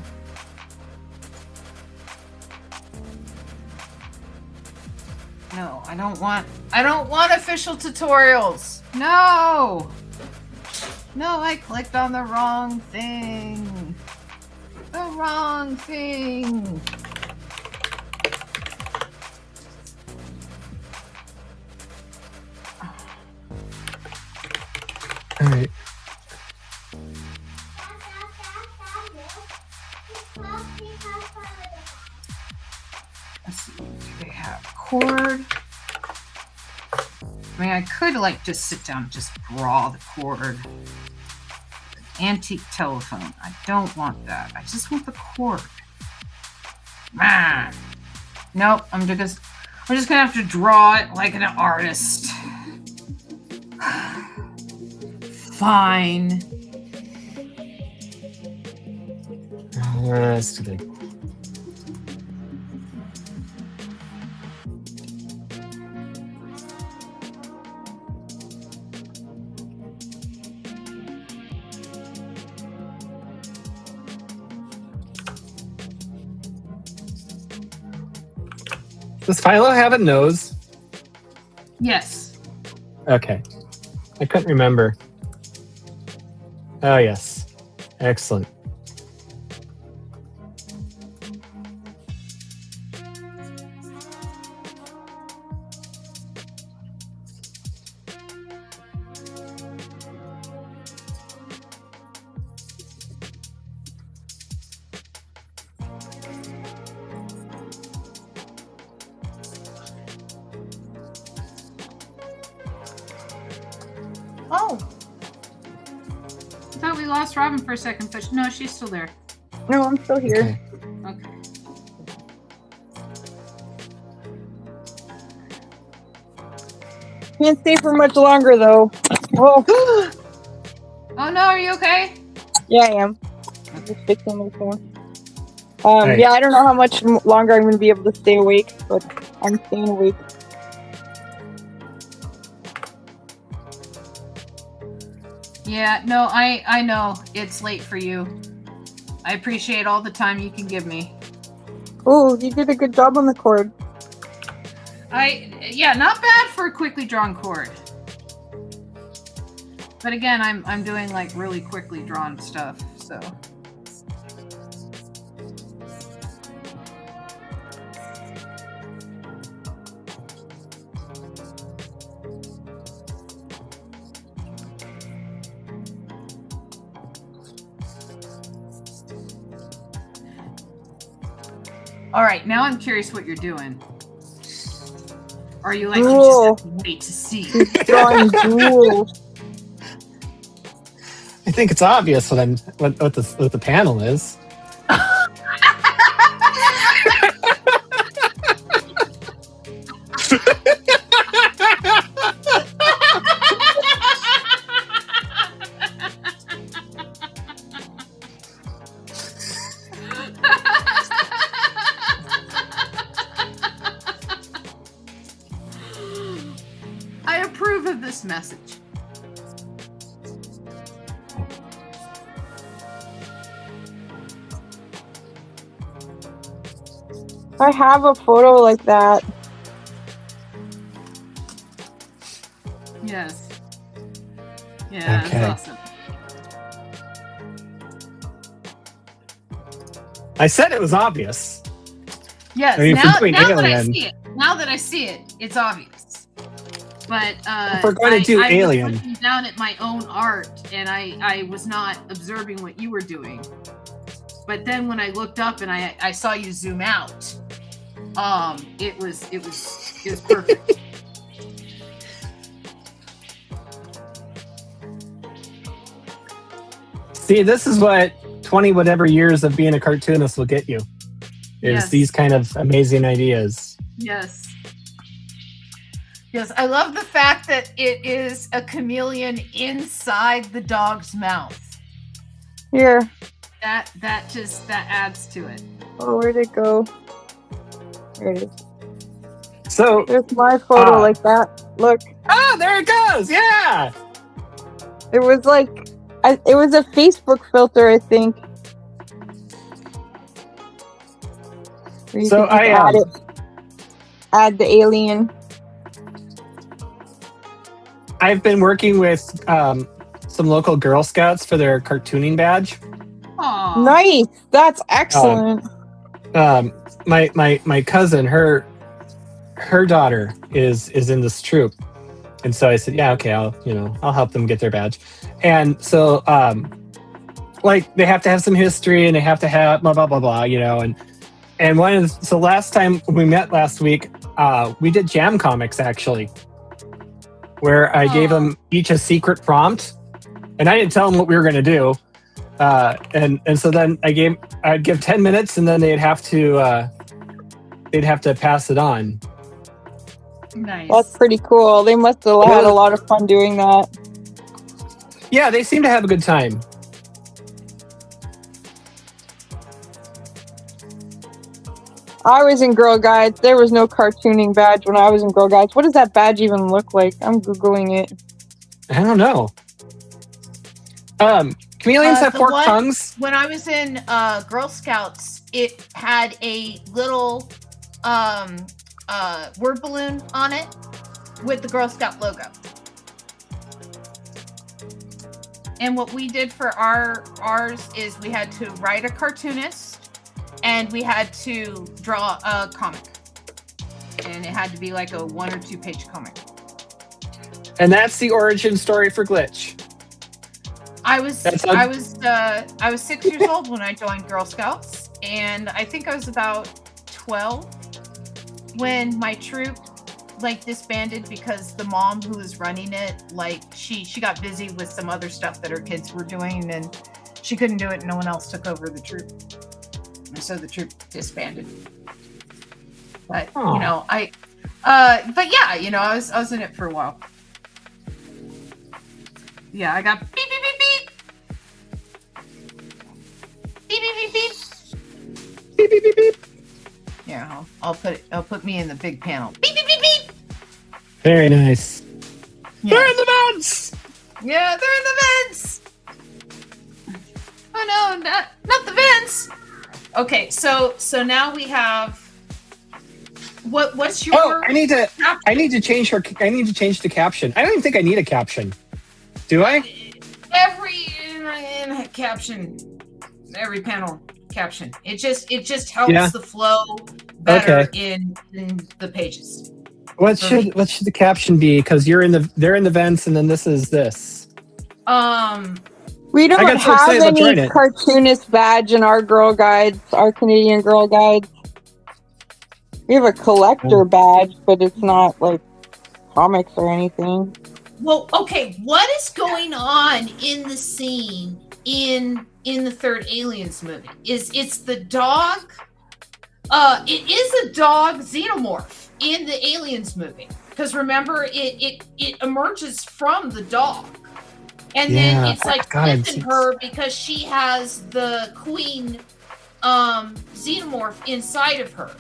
No, I don't want official tutorials. No. No, I clicked on the wrong thing. The wrong thing. All right. Let's see. Do they have cord? I mean, I could like just sit down and just draw the cord. Antique telephone. I don't want that. I just want the cord. Ah. Nope. I'm just gonna have to draw it like an artist. Fine. That's too big. Does Philo have a nose? Yes. Okay. I couldn't remember. Oh, yes. Excellent. Oh. I thought we lost Robin for a second, but no, she's still there. No, I'm still here. Okay. Okay. Can't stay for much longer though. Oh, Oh no, are you okay? yeah, I am. I'm just fixing my phone. Right. Yeah, I don't know how much longer I'm going to be able to stay awake, but I'm staying awake. Yeah, no, I know it's late for you. I appreciate all the time you can give me. Oh, you did a good job on the cord. Yeah, not bad for a quickly drawn cord. But again, I'm doing like really quickly drawn stuff, so. All right, now I'm curious what you're doing. Are you like, you just have to wait to see? Drawing jewels. I think it's obvious what the panel is. I approve of this message. I have a photo like that. Yes. Yeah, Okay. that's awesome. I said it was obvious. Yes. I mean, if now, we're doing now that I Alien. see it, it's obvious. But If we're going to do I Alien. was looking down at my own art, and I was not observing what you were doing. But then when I looked up and I saw you zoom out, it was perfect. See, this is what 20 whatever years of being a cartoonist will get you. Is Yes. these kind of amazing ideas. Yes. Yes, I love the fact that it is a chameleon inside the dog's mouth. Here. That adds to it. Oh, where'd it go? There it is. So, There's my photo like that. Look. oh, there it goes. Yeah. It was like, it was a Facebook filter, I think. Where you So can just add the alien. I've been working with some local Girl Scouts for their cartooning badge. Aww. Nice. That's excellent. My cousin, her daughter is in this troop, and so I said, yeah, okay, I'll help them get their badge. And so like they have to have some history and they have to have blah blah blah blah, and so last time we met last week, we did jam comics actually, where I gave them each a secret prompt, and I didn't tell them what we were going to do. And so then I'd give 10 minutes, and then they'd have to pass it on. Nice. That's pretty cool. They must have had a lot of fun doing that. Yeah, they seem to have a good time. I was in Girl Guides. There was no cartooning badge when I was in Girl Guides. What does that badge even look like? I'm Googling it. I don't know. Chameleons have forked tongues. When I was in Girl Scouts, it had a little word balloon on it with the Girl Scout logo. And what we did for ours is we had to write a cartoonist and we had to draw a comic. And it had to be like a 1 or 2 page comic. And that's the origin story for Glitch. I was 6 years old when I joined Girl Scouts, and I think I was about 12 when my troop disbanded because the mom who was running it, she got busy with some other stuff that her kids were doing, and she couldn't do it. And no one else took over the troop, and so the troop disbanded. But I was in it for a while. Yeah, I got beep beep beep beep. Beep beep beep beep. Beep beep beep beep. Yeah, I'll put me in the big panel. Beep beep beep beep. Very nice. Yeah. They're in the vents. Yeah, they're in the vents. Oh no, not the vents. Okay, so now we have what's your? Oh, I need to change the caption. I don't even think I need a caption. Do I? Every caption, every panel caption. It just helps the flow better in the pages. What should the caption be? Because they're in the vents, and then this is this. We don't have any cartoonist badge in our Girl Guides, our Canadian Girl Guides. We have a collector badge, but it's not like comics or anything. Well, okay, what is going on in the scene in the third Aliens movie? It's the dog. It is a dog xenomorph in the Aliens movie, because remember it emerges from the dog, and then it's flipping her because she has the queen xenomorph inside of her,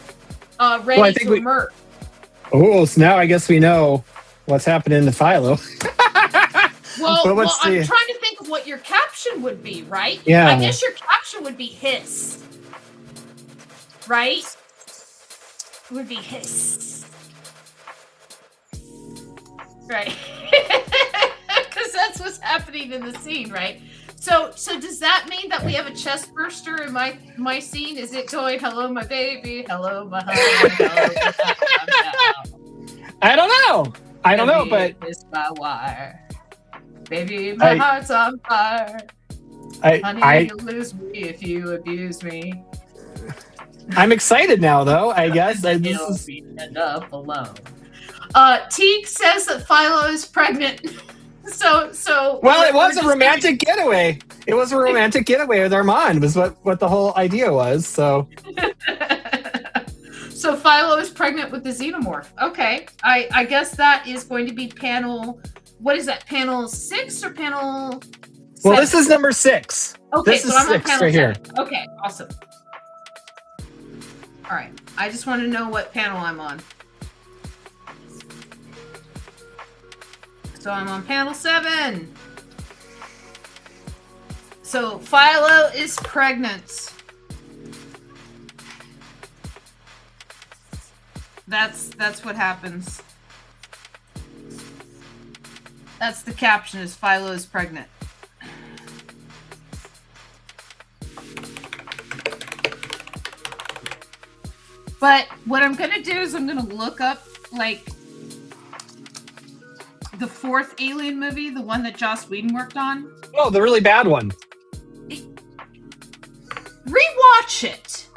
ready to emerge. Oh, so now I guess we know what's happening to Philo. Well, I'm trying to think of what your caption would be, right? Yeah. I guess your caption would be hiss. Right? It would be hiss. Right. That's what's happening in the scene, right? So does that mean that we have a chest burster in my scene? Is it going, hello, my baby, hello, my husband, hello, I don't know. I don't know, but it's my wire. Baby, my heart's on fire. Honey, you'll lose me if you abuse me. I'm excited now, though. I guess You'll be end up alone. Teague says that Philo is pregnant. So. Well, it was a romantic getaway. It was a romantic getaway with Armand. Was what the whole idea was. So. So Philo is pregnant with the xenomorph. Okay, I guess that is going to be panel. What is that? Panel 6 or panel 7? Well, this is number 6. Okay, this so is I'm on 6 panel right 7. here. Okay, awesome. All right, I just want to know what panel I'm on. So I'm on panel 7. So Philo is pregnant. That's what happens. That's the caption, is Philo is pregnant. But what I'm going to do is I'm going to look up, like, the 4th Alien movie, the one that Joss Whedon worked on. Oh, the really bad one. Rewatch it.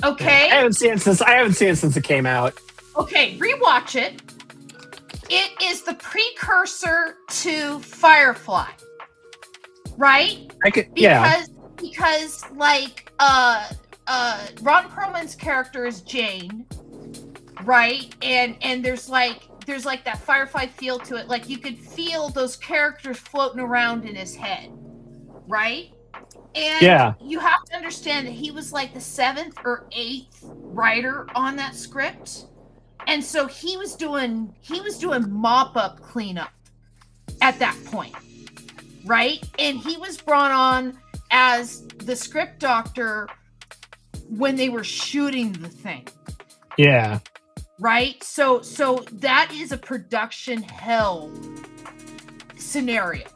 Okay? I haven't seen it since it came out. Okay, rewatch it. It is the precursor to Firefly. Right? Because like Ron Perlman's character is Jane, right? And there's like that Firefly feel to it. Like you could feel those characters floating around in his head, right? And you have to understand that he was like the 7th or 8th writer on that script. And so he was doing mop-up cleanup at that point, right? And he was brought on as the script doctor when they were shooting the thing. Yeah. Right? So that is a production hell scenario,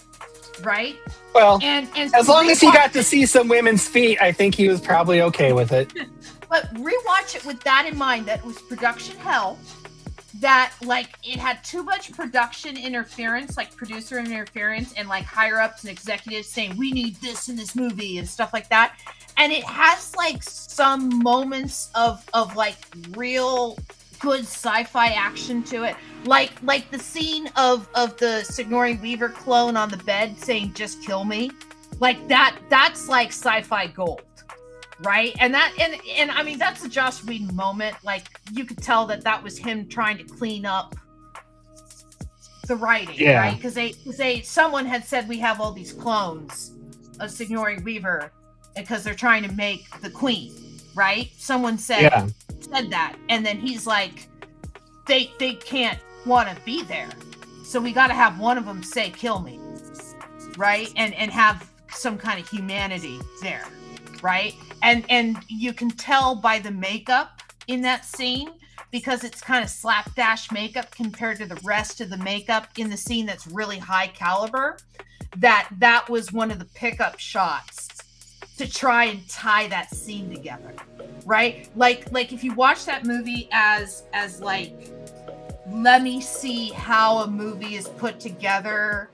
right? Well, and as long as he got to see some women's feet, I think he was probably okay with it. But rewatch it with that in mind, that it was production hell, that like it had too much production interference, like producer interference, and like higher ups and executives saying we need this in this movie and stuff like that. And it has like some moments of like real good sci-fi action to it, like the scene of the Sigourney Weaver clone on the bed saying "just kill me," like that's like sci-fi gold. Right. And I mean, that's a Joss Whedon moment. Like you could tell that was him trying to clean up the writing, right? Because someone had said we have all these clones of Sigourney Weaver because they're trying to make the queen, right? Someone said that, and then he's like, they can't want to be there, so we got to have one of them say "kill me," right? And have some kind of humanity there. Right. And you can tell by the makeup in that scene, because it's kind of slapdash makeup compared to the rest of the makeup in the scene that's really high caliber, that was one of the pickup shots to try and tie that scene together. Right. Like if you watch that movie as like, let me see how a movie is put together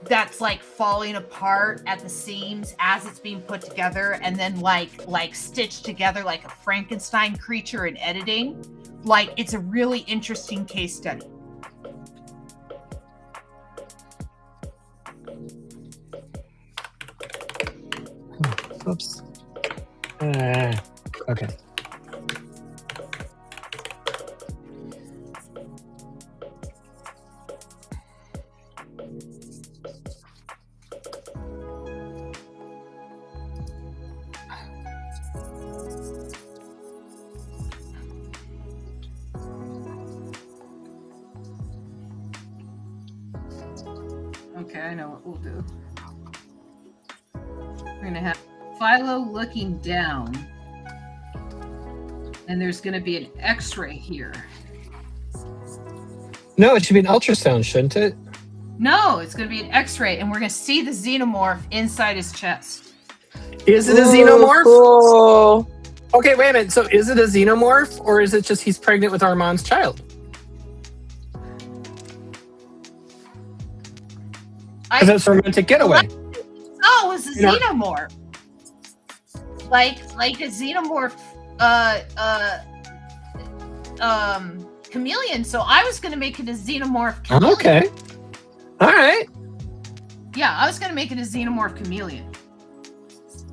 that's like falling apart at the seams as it's being put together, and then like stitched together like a Frankenstein creature in editing. Like it's a really interesting case study. Oops. Okay. Okay, I know what we'll do. We're going to have Philo looking down, and there's going to be an X-ray here. No, it should be an ultrasound, shouldn't it? No, it's going to be an X-ray, and we're going to see the xenomorph inside his chest. Is it a xenomorph? Cool. Okay, wait a minute. So is it a xenomorph, or is it just he's pregnant with Armand's child? Because it's a romantic getaway. Oh, it's a xenomorph. Like a xenomorph chameleon. So I was going to make it a xenomorph chameleon. Okay. All right. Yeah, I was going to make it a xenomorph chameleon.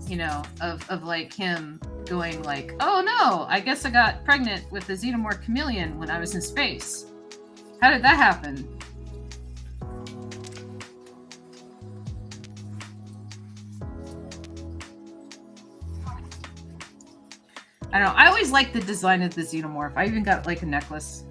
You know, of like him going like, oh no, I guess I got pregnant with the xenomorph chameleon when I was in space. How did that happen? I don't know. I always liked the design of the xenomorph. I even got like a necklace.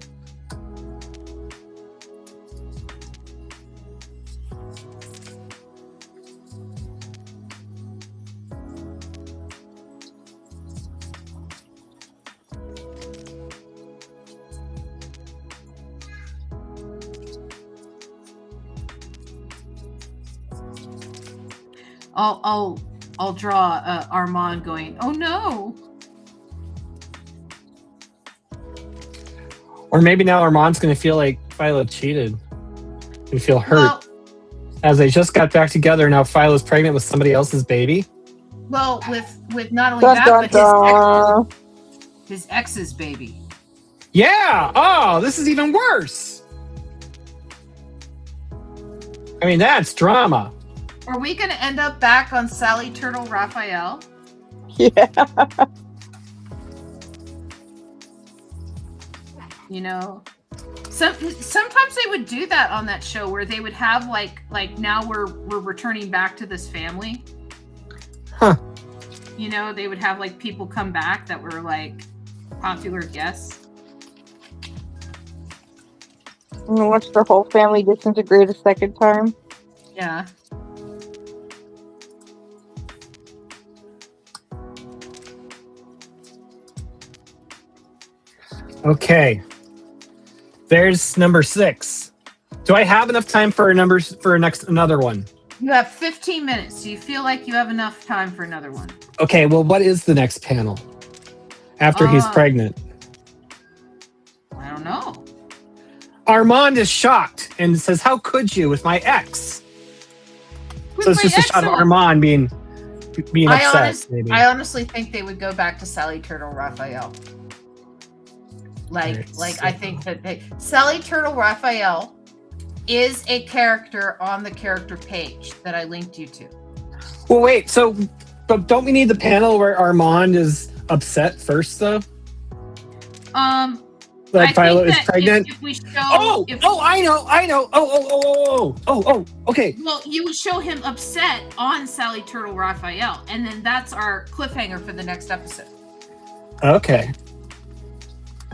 I'll draw Armand going, oh no. Or maybe now Armand's going to feel like Philo cheated and feel hurt. Well, as they just got back together, now Philo's pregnant with somebody else's baby. Well, with not only that, but his ex's baby. Yeah. Oh, this is even worse. I mean, that's drama. Are we going to end up back on Sally Turtle Raphael? Yeah. You know, sometimes they would do that on that show where they would have like now we're returning back to this family. Huh. You know, they would have like people come back that were like popular guests. And watch the whole family disintegrate a second time. Yeah. Okay. There's number 6. Do I have enough time for another one? You have 15 minutes. Do you feel like you have enough time for another one? Okay, well, what is the next panel? After he's pregnant. I don't know. Armand is shocked and says, how could you with my ex? So it's just a shot of Armand being upset. I honestly think they would go back to Sally Turtle Raphael. I think that Sally Turtle Raphael is a character on the character page that I linked you to. Well, wait. So, but don't we need the panel where Armand is upset first, though? Like Philo is pregnant. If we show, I know. Oh. Okay. Well, you would show him upset on Sally Turtle Raphael, and then that's our cliffhanger for the next episode. Okay.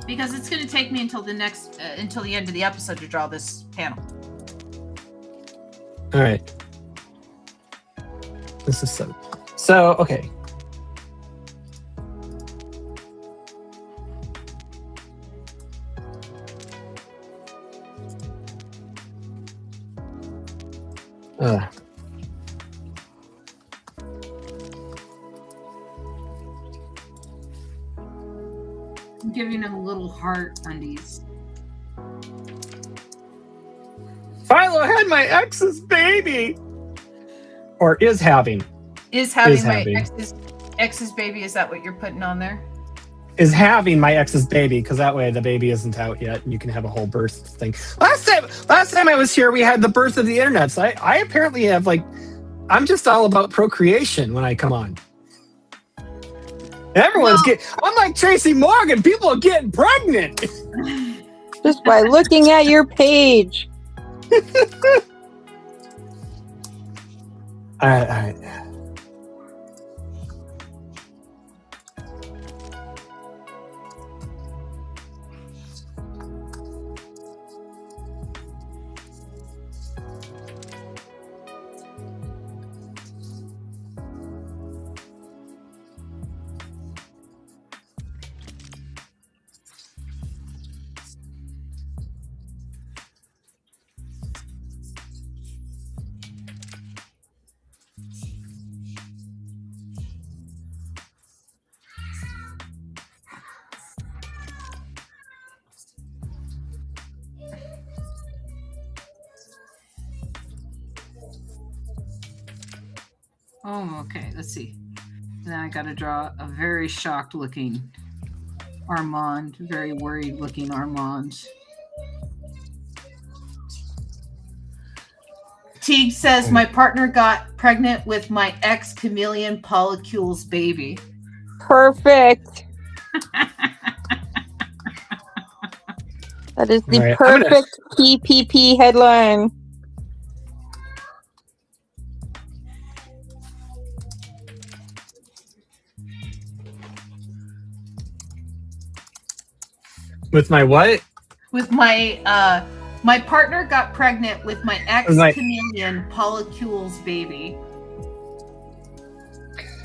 Because it's going to take me until the end of the episode to draw this panel. All right. This is so okay. I'm giving him little heart undies. Philo had my ex's baby. Or is having. Is having my ex's baby. Is that what you're putting on there? Is having my ex's baby, because that way the baby isn't out yet and you can have a whole birth thing. Last time I was here, we had the birth of the internet. So I apparently have I'm just all about procreation when I come on. I'm like Tracy Morgan. People are getting pregnant. Just by looking at your page. All right. Oh, okay. Let's see. Then I got to draw a very shocked looking Armand, very worried looking Armand. Teague says, my partner got pregnant with my ex chameleon polycules baby. Perfect. That is the perfect PPP headline. With my what? With my my partner got pregnant with my ex chameleon polycules baby.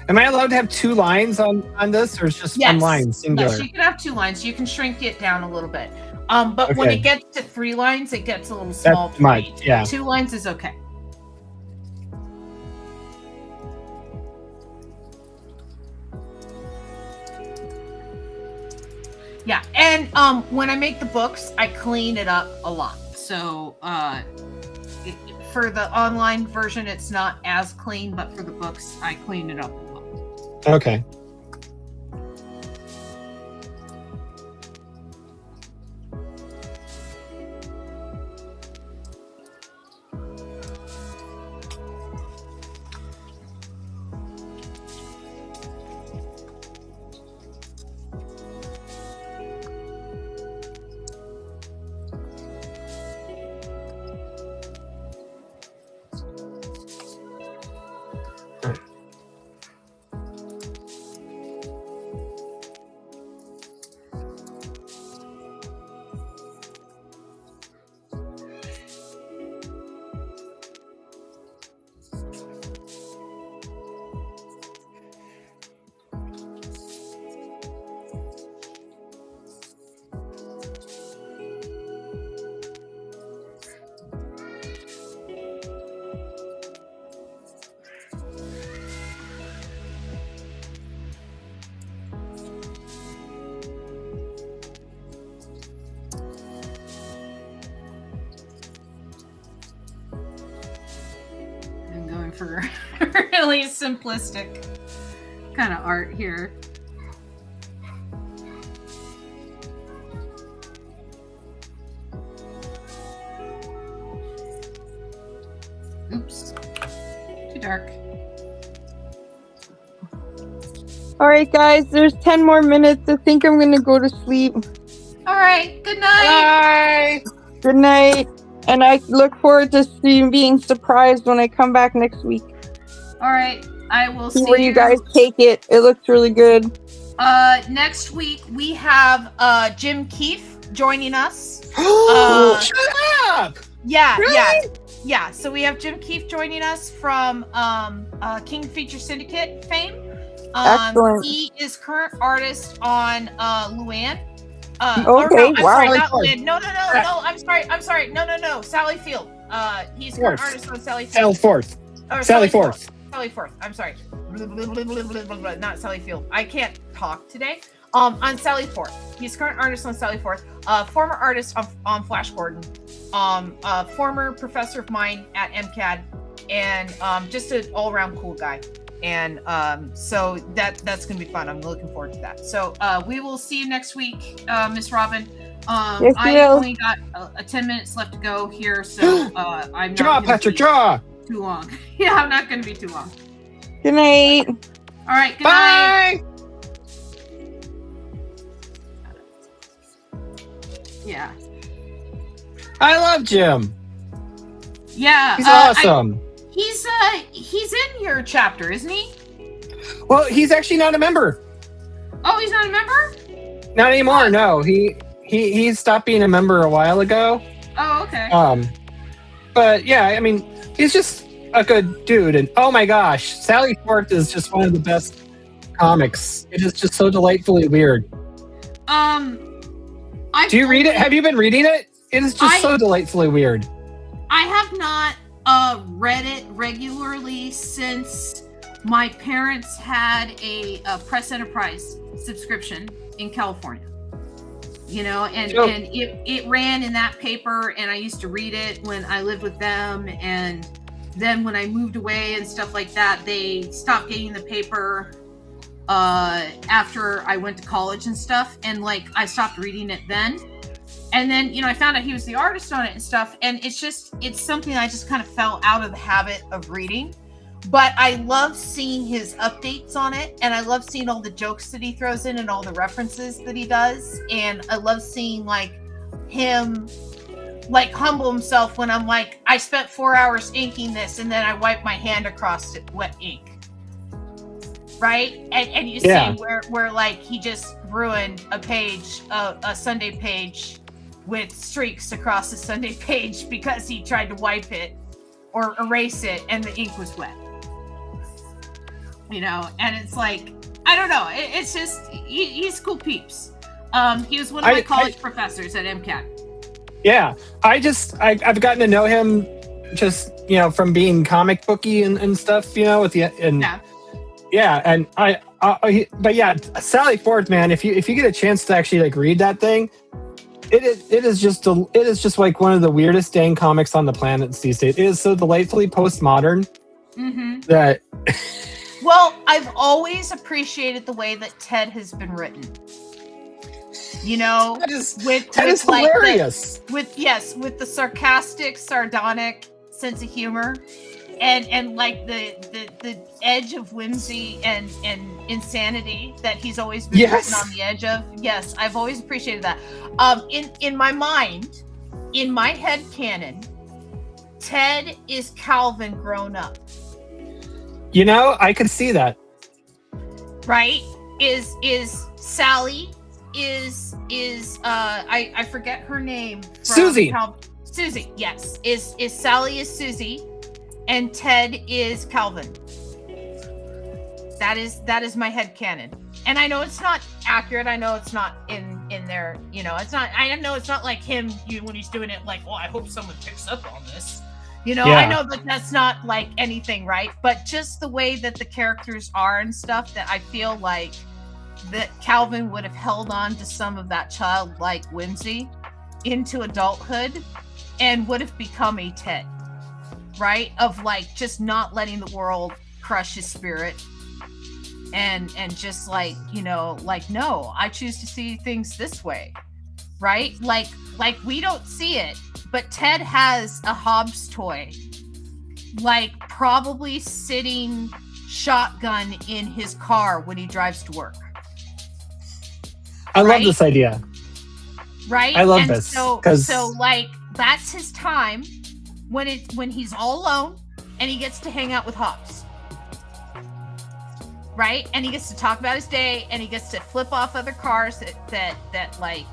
Am I allowed to have 2 lines on this, or is just one line singular? Yes, you can have 2 lines. You can shrink it down a little bit. But when it gets to 3 lines, it gets a little small. That's much, yeah. 2 lines is okay. Yeah, and when I make the books, I clean it up a lot. So for the online version, it's not as clean, but for the books, I clean it up a lot. Okay. For really simplistic kind of art here. Oops, too dark. All right, guys, there's 10 more minutes. I think I'm going to go to sleep. All right, good night. Bye. Good night. And I look forward to being surprised when I come back next week. All right, I will see where you guys take it. It looks really good. Next week we have Jim Keefe joining us. Shut up! Yeah, really? yeah. So we have Jim Keefe joining us from King Feature Syndicate fame. Excellent. He is current artist on Luann. Okay, no, wow. Sorry, not Lynn. No, I'm sorry. No. Sally Field. He's current artist on Sally Field. Sally Forth. Sally Forth. Sally Forth. I'm sorry. Not Sally Field. I can't talk today. On Sally Forth. He's current artist on Sally Forth. Former artist on Flash Gordon. Former professor of mine at MCAD. And just an all-around cool guy. And so that's gonna be fun. I'm looking forward to that. So we will see you next week, Miss Robin. Yes, I only got 10 minutes left to go here, so I'm not Patrick, draw too long. Yeah, I'm not gonna be too long. Good night. All right, good night. Yeah. I love Jim. Yeah. He's awesome. He's in your chapter, isn't he? Well, he's actually not a member. Oh, he's not a member? Not anymore. No, he stopped being a member a while ago. Oh, okay. But yeah, I mean, he's just a good dude. And oh my gosh, Sally Forth is just one of the best comics. It is just so delightfully weird. Do you read it? Have you been reading it? It is just so delightfully weird. I have not read it regularly since my parents had a Press Enterprise subscription in California. You know, and it ran in that paper, and I used to read it when I lived with them, and then when I moved away and stuff like that, they stopped getting the paper after I went to college and stuff, and like I stopped reading it then. And then, I found out he was the artist on it and stuff, and it's something I just kind of fell out of the habit of reading. But I love seeing his updates on it, and I love seeing all the jokes that he throws in and all the references that he does. And I love seeing like him like humble himself when I'm like, I spent 4 hours inking this and then I wiped my hand across it, wet ink. Right? And you see where like he just ruined a page, a Sunday page with streaks across the Sunday page because he tried to wipe it or erase it and the ink was wet. And it's like, I don't know. It's just, he's cool peeps. He was one of my college professors at MCAT. Yeah. I've gotten to know him just, from being comic booky and stuff, with the, and and but yeah, Sally Forth, man, if you get a chance to actually like read that thing, it is just like one of the weirdest dang comics on the planet these days. It is so delightfully postmodern that. Well, I've always appreciated the way that Ted has been written. That is hilarious. With the sarcastic, sardonic sense of humor, and like the edge of whimsy and insanity that he's always been written on the edge of. Yes, I've always appreciated that. In my mind, in my head canon, Ted is Calvin grown up. I could see that. Right? Is Sally is I forget her name. Susie. Susie, yes. Is Sally is Susie and Ted is Calvin. That is my headcanon. And I know it's not accurate. I know it's not in there, it's not, I know it's not like him when he's doing it like, well, I hope someone picks up on this. I know that that's not like anything, right? But just the way that the characters are and stuff, that I feel like that Calvin would have held on to some of that childlike whimsy into adulthood and would have become a Ted, right? Of like just not letting the world crush his spirit and just like, no, I choose to see things this way, right? Like we don't see it. But Ted has a Hobbs toy, like probably sitting shotgun in his car when he drives to work. I love this idea. Right? I love and this. So like that's his time when he's all alone and he gets to hang out with Hobbs. Right? And he gets to talk about his day and he gets to flip off other cars that like,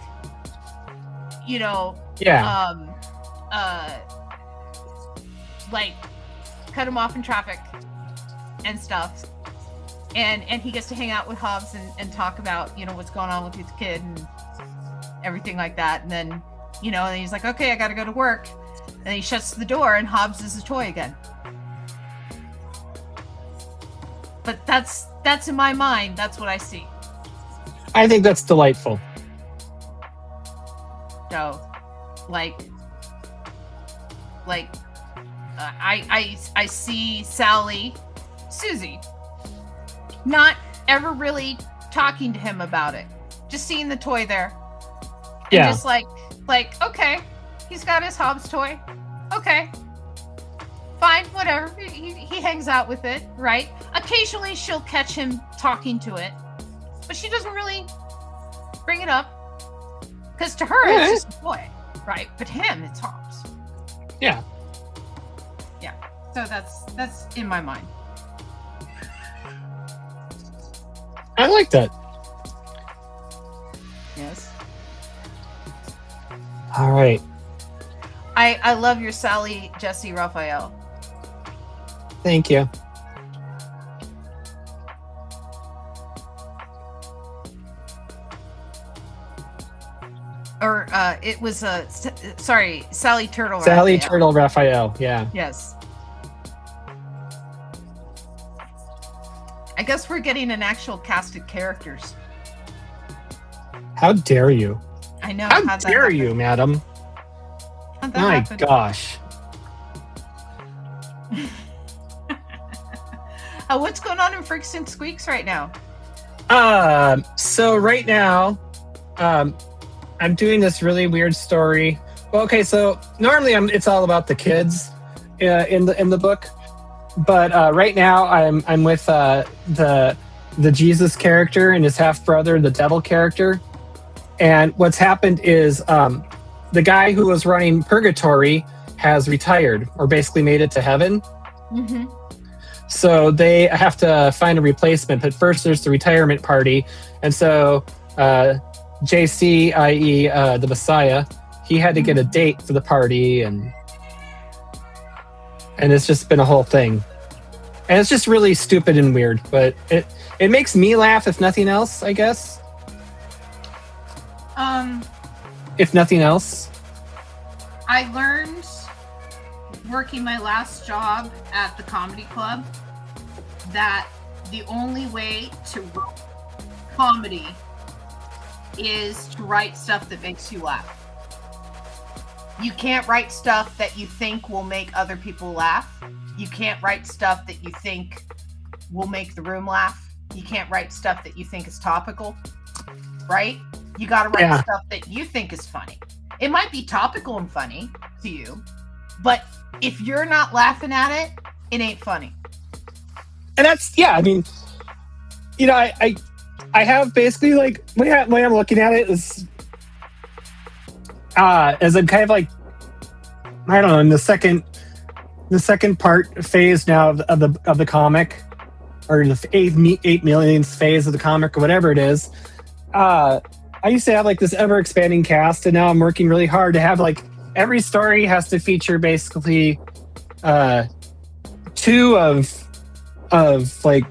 like cut him off in traffic and stuff, and he gets to hang out with Hobbs and talk about what's going on with his kid and everything like that. And then and he's like, okay, I gotta go to work, and he shuts the door and Hobbs is a toy again. But that's in my mind, that's what I see. I think that's delightful. So I see Susie, not ever really talking to him about it. Just seeing the toy there. And just like, okay, he's got his Hobbs toy. Okay. Fine, whatever. He hangs out with it, right? Occasionally she'll catch him talking to it, but she doesn't really bring it up. Because to her, it's just a toy, right? But to him, it's Hobbs. Yeah. Yeah. So that's in my mind. I like that. Yes. All right. I love your Sally Jesse Raphael. Thank you. Or it was Sally Turtle. Sally Raphael. Turtle Raphael. Yeah. Yes. I guess we're getting an actual cast of characters. How dare you? I know. How dare you, madam? How'd that My happen? gosh. What's going on in Freaks and Squeaks right now? So right now, I'm doing this really weird story. Well, okay, so normally it's all about the kids in the book, but right now I'm with the Jesus character and his half brother, the devil character. And what's happened is the guy who was running Purgatory has retired, or basically made it to heaven. Mm-hmm. So they have to find a replacement. But first, there's the retirement party, and so JC, i.e., the Messiah, he had to get a date for the party, and it's just been a whole thing. And it's just really stupid and weird, but it makes me laugh, if nothing else, I guess. If nothing else. I learned working my last job at the comedy club that the only way to write comedy is to write stuff that makes you laugh. You can't write stuff that you think will make other people laugh. You can't write stuff that you think will make the room laugh. You can't write stuff that you think is topical, right? You got to write stuff that you think is funny. It might be topical and funny to you, but if you're not laughing at it, it ain't funny. And that's, I mean, I have basically, like, the way I'm looking at it is as I'm kind of like, I don't know, in the second part phase now of the comic, or the 8 millionth phase of the comic, or whatever it is. I used to have like this ever expanding cast, and now I'm working really hard to have like every story has to feature basically two of like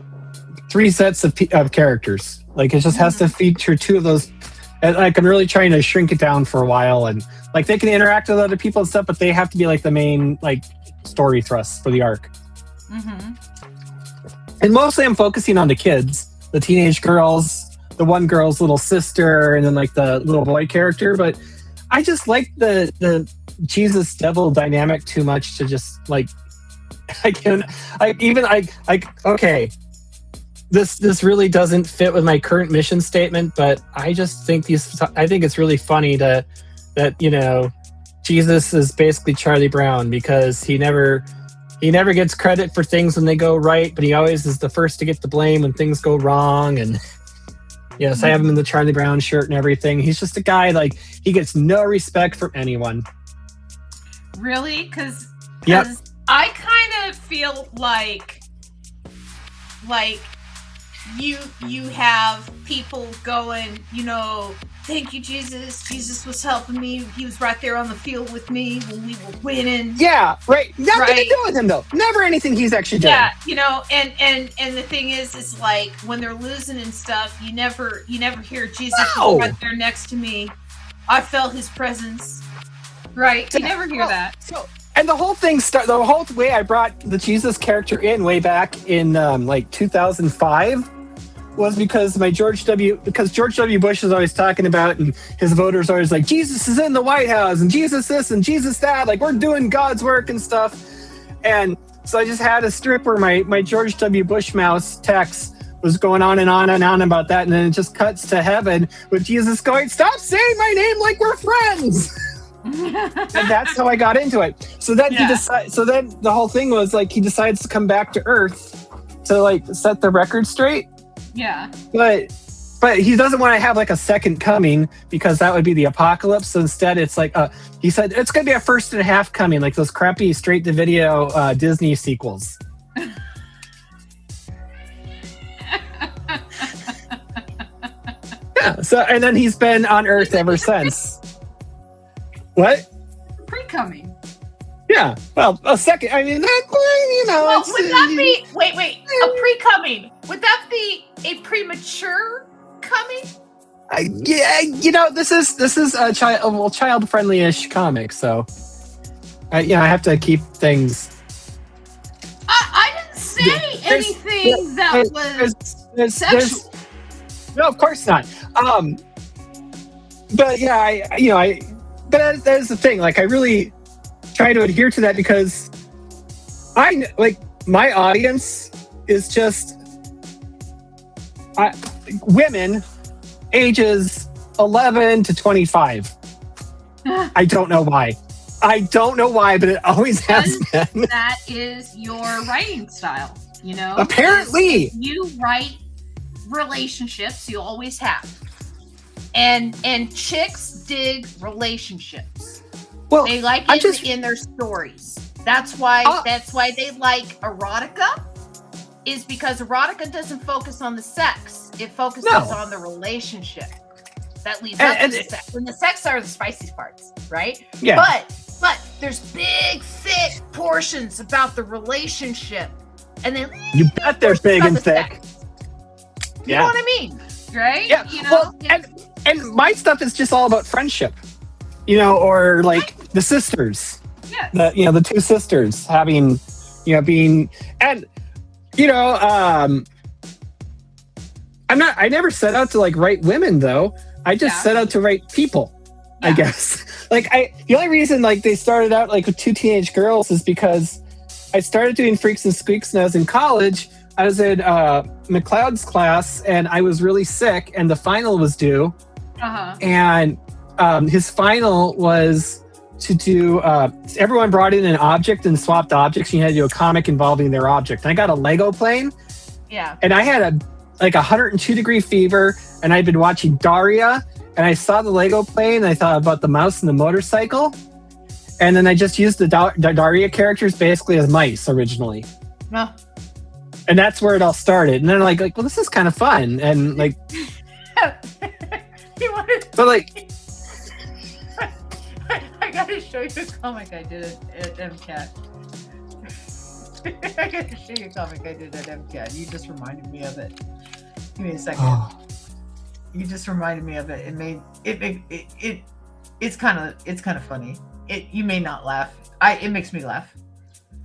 three sets of characters. Like it just has to feature two of those. And like I'm really trying to shrink it down for a while, and like they can interact with other people and stuff, but they have to be like the main like story thrust for the arc. Mm-hmm. And mostly I'm focusing on the kids, the teenage girls, the one girl's little sister, and then like the little boy character. But I just like the Jesus devil dynamic too much to just like okay, this really doesn't fit with my current mission statement, but I just think I think it's really funny that Jesus is basically Charlie Brown, because he never gets credit for things when they go right, but he always is the first to get the blame when things go wrong. And yes, I have him in the Charlie Brown shirt and everything. He's just a guy, like, he gets no respect from anyone. Really? Because yep. I kind of feel like you have people going, thank you, Jesus. Jesus was helping me. He was right there on the field with me when we were winning. Yeah, right. Nothing to do with him, though. Never anything he's actually done. Yeah, and the thing is like when they're losing and stuff, you never hear Jesus was right there next to me. I felt his presence. Right. You never hear that. So, and the whole thing the whole way I brought the Jesus character in way back in like 2005 was because George W. Bush is always talking about, and his voters are always like, Jesus is in the White House, and Jesus this and Jesus that, like we're doing God's work and stuff. And so I just had a strip where my George W. Bush mouse text was going on and on and on about that, and then it just cuts to heaven with Jesus going, "Stop saying my name like we're friends." And that's how I got into it. So then then the whole thing was like he decides to come back to Earth to like set the record straight. Yeah. But he doesn't want to have like a second coming, because that would be the apocalypse. So instead it's like he said it's going to be a first and a half coming, like those crappy straight to video Disney sequels. Yeah. So and then he's been on Earth ever since. What? Pre-coming. Yeah. Well, a second. I mean, that, well, would that be? Wait. A pre-coming. Would that be a premature coming? Yeah. This is a child-friendly-ish comic, so I have to keep things. I didn't say anything that was sexual. No, of course not. But yeah, But that is the thing. Like, I really try to adhere to that because My audience is just women ages 11 to 25. I don't know why. But it always has been. That is your writing style, Apparently. You write relationships, you always have. And chicks dig relationships. Well, they like it in their stories. That's why they like erotica, is because erotica doesn't focus on the sex. It focuses on the relationship that leads up to the sex. And the sex are the spicy parts, right? Yeah. But there's big, thick portions about the relationship. And then you bet they're big and thick. You know what I mean? Right? Yeah. And my stuff is just all about friendship. Or like the sisters. Yes. The two sisters having, being, and I never set out to like write women though. I just set out to write people, I guess. The only reason like they started out like with two teenage girls is because I started doing Freaks and Squeaks when I was in college. I was in McLeod's class and I was really sick and the final was due. And his final was to do, everyone brought in an object and swapped objects. You had to do a comic involving their object. And I got a Lego plane. Yeah. And I had a 102-degree fever and I'd been watching Daria and I saw the Lego plane and I thought about the mouse and the motorcycle. And then I just used the Daria characters basically as mice originally. Oh. And that's where it all started. And then I'm like, well, this is kind of fun. And like, but like, I gotta show you a comic I did at MCAT. I gotta show you a comic I did at MCAT. You just reminded me of it. Give me a second. Oh. You just reminded me of it. It's kind of funny. You may not laugh. It makes me laugh.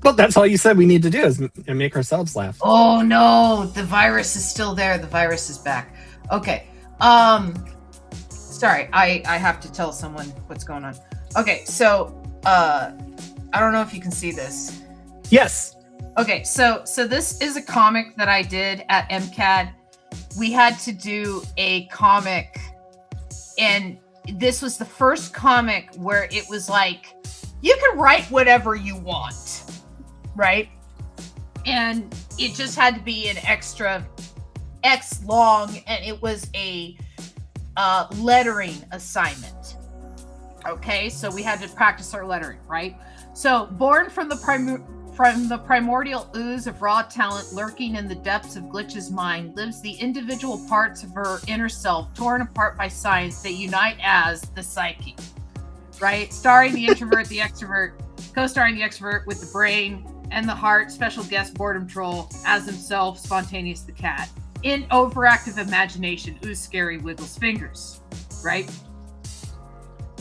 Well, that's all you said we need to do is make ourselves laugh. Oh no, the virus is still there. The virus is back. Okay. Sorry, I have to tell someone what's going on. Okay, so I don't know if you can see this. Yes. Okay, so this is a comic that I did at MCAD. We had to do a comic, and this was the first comic where it was like, you can write whatever you want, right? And it just had to be an extra X long, and it was a lettering assignment. Okay, so we had to practice our lettering, right? So, born from the primordial ooze of raw talent lurking in the depths of Glitch's mind, lives the individual parts of her inner self, torn apart by science, that unite as the psyche, right? Starring the introvert, the extrovert, co-starring the extrovert with the brain and the heart, special guest boredom troll as himself, Spontaneous the cat. In overactive imagination, ooze scary wiggles fingers, right?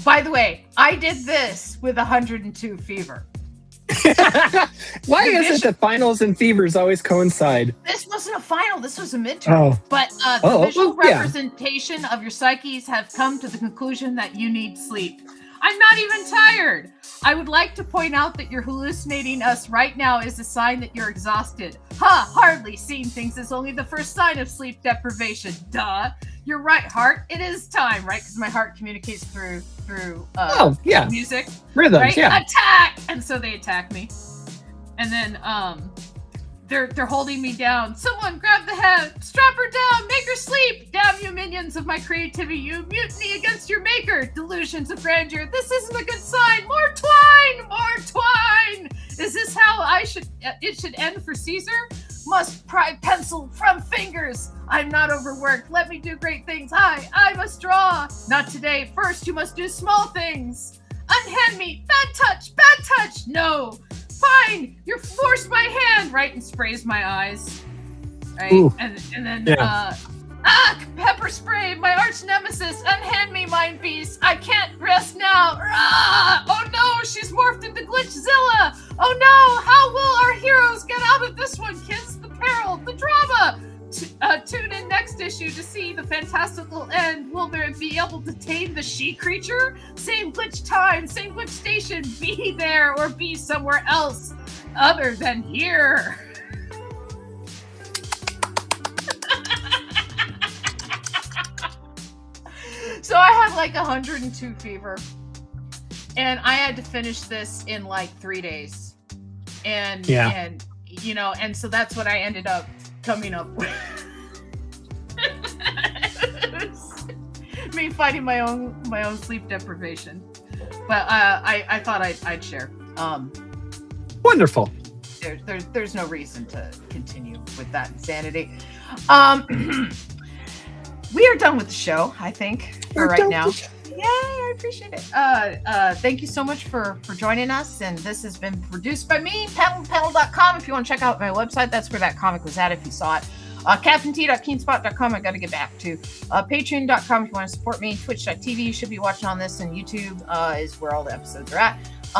By the way, I did this with 102 fever. Why is it that finals and fevers always coincide? This wasn't a final. This was a midterm. But the visual representation of your psyches have come to the conclusion that you need sleep. I'm not even tired. I would like to point out that you're hallucinating us right now is a sign that you're exhausted. Hardly. Seeing things is only the first sign of sleep deprivation. Duh. You're right, heart. It is time, right? Because my heart communicates through music. Rhythms, right? yeah. Attack! And so they attack me. And then they're holding me down. Someone grab the head, strap her down, make her sleep. Damn you minions of my creativity, you mutiny against your maker. Delusions of grandeur. This isn't a good sign. More twine! More twine! Is this how it should end for Caesar? Must pry pencil from fingers. I'm not overworked. Let me do great things. I must draw. Not today. First, you must do small things. Unhand me. Bad touch. Bad touch. No. Fine. You forced my hand. Right, and sprays my eyes. Right, and then pepper spray. My arch nemesis. Unhand me, mind beast. I can't rest now. Oh no, she's morphed into Glitchzilla. Oh no, how will our heroes get out of this one, kids? The peril, the drama. Tune in next issue to see the fantastical end. Will there be able to tame the she creature? Same glitch time, same glitch station. Be there or be somewhere else. other than here. So I had like 102 fever, and I had to finish this in like 3 days, and you know, and so that's what I ended up coming up with. Me fighting my own sleep deprivation, but I thought I'd share. Wonderful. There's no reason to continue with that insanity. We are done with the show, I think, for right now. Yay, I appreciate it. Thank you so much for joining us. And this has been produced by me, paddlepaddle.com. If you want to check out my website, that's where that comic was at if you saw it. CaptainT.keenspot.com, I got to get back to. Patreon.com if you want to support me. Twitch.tv, you should be watching on this. And YouTube is where all the episodes are at.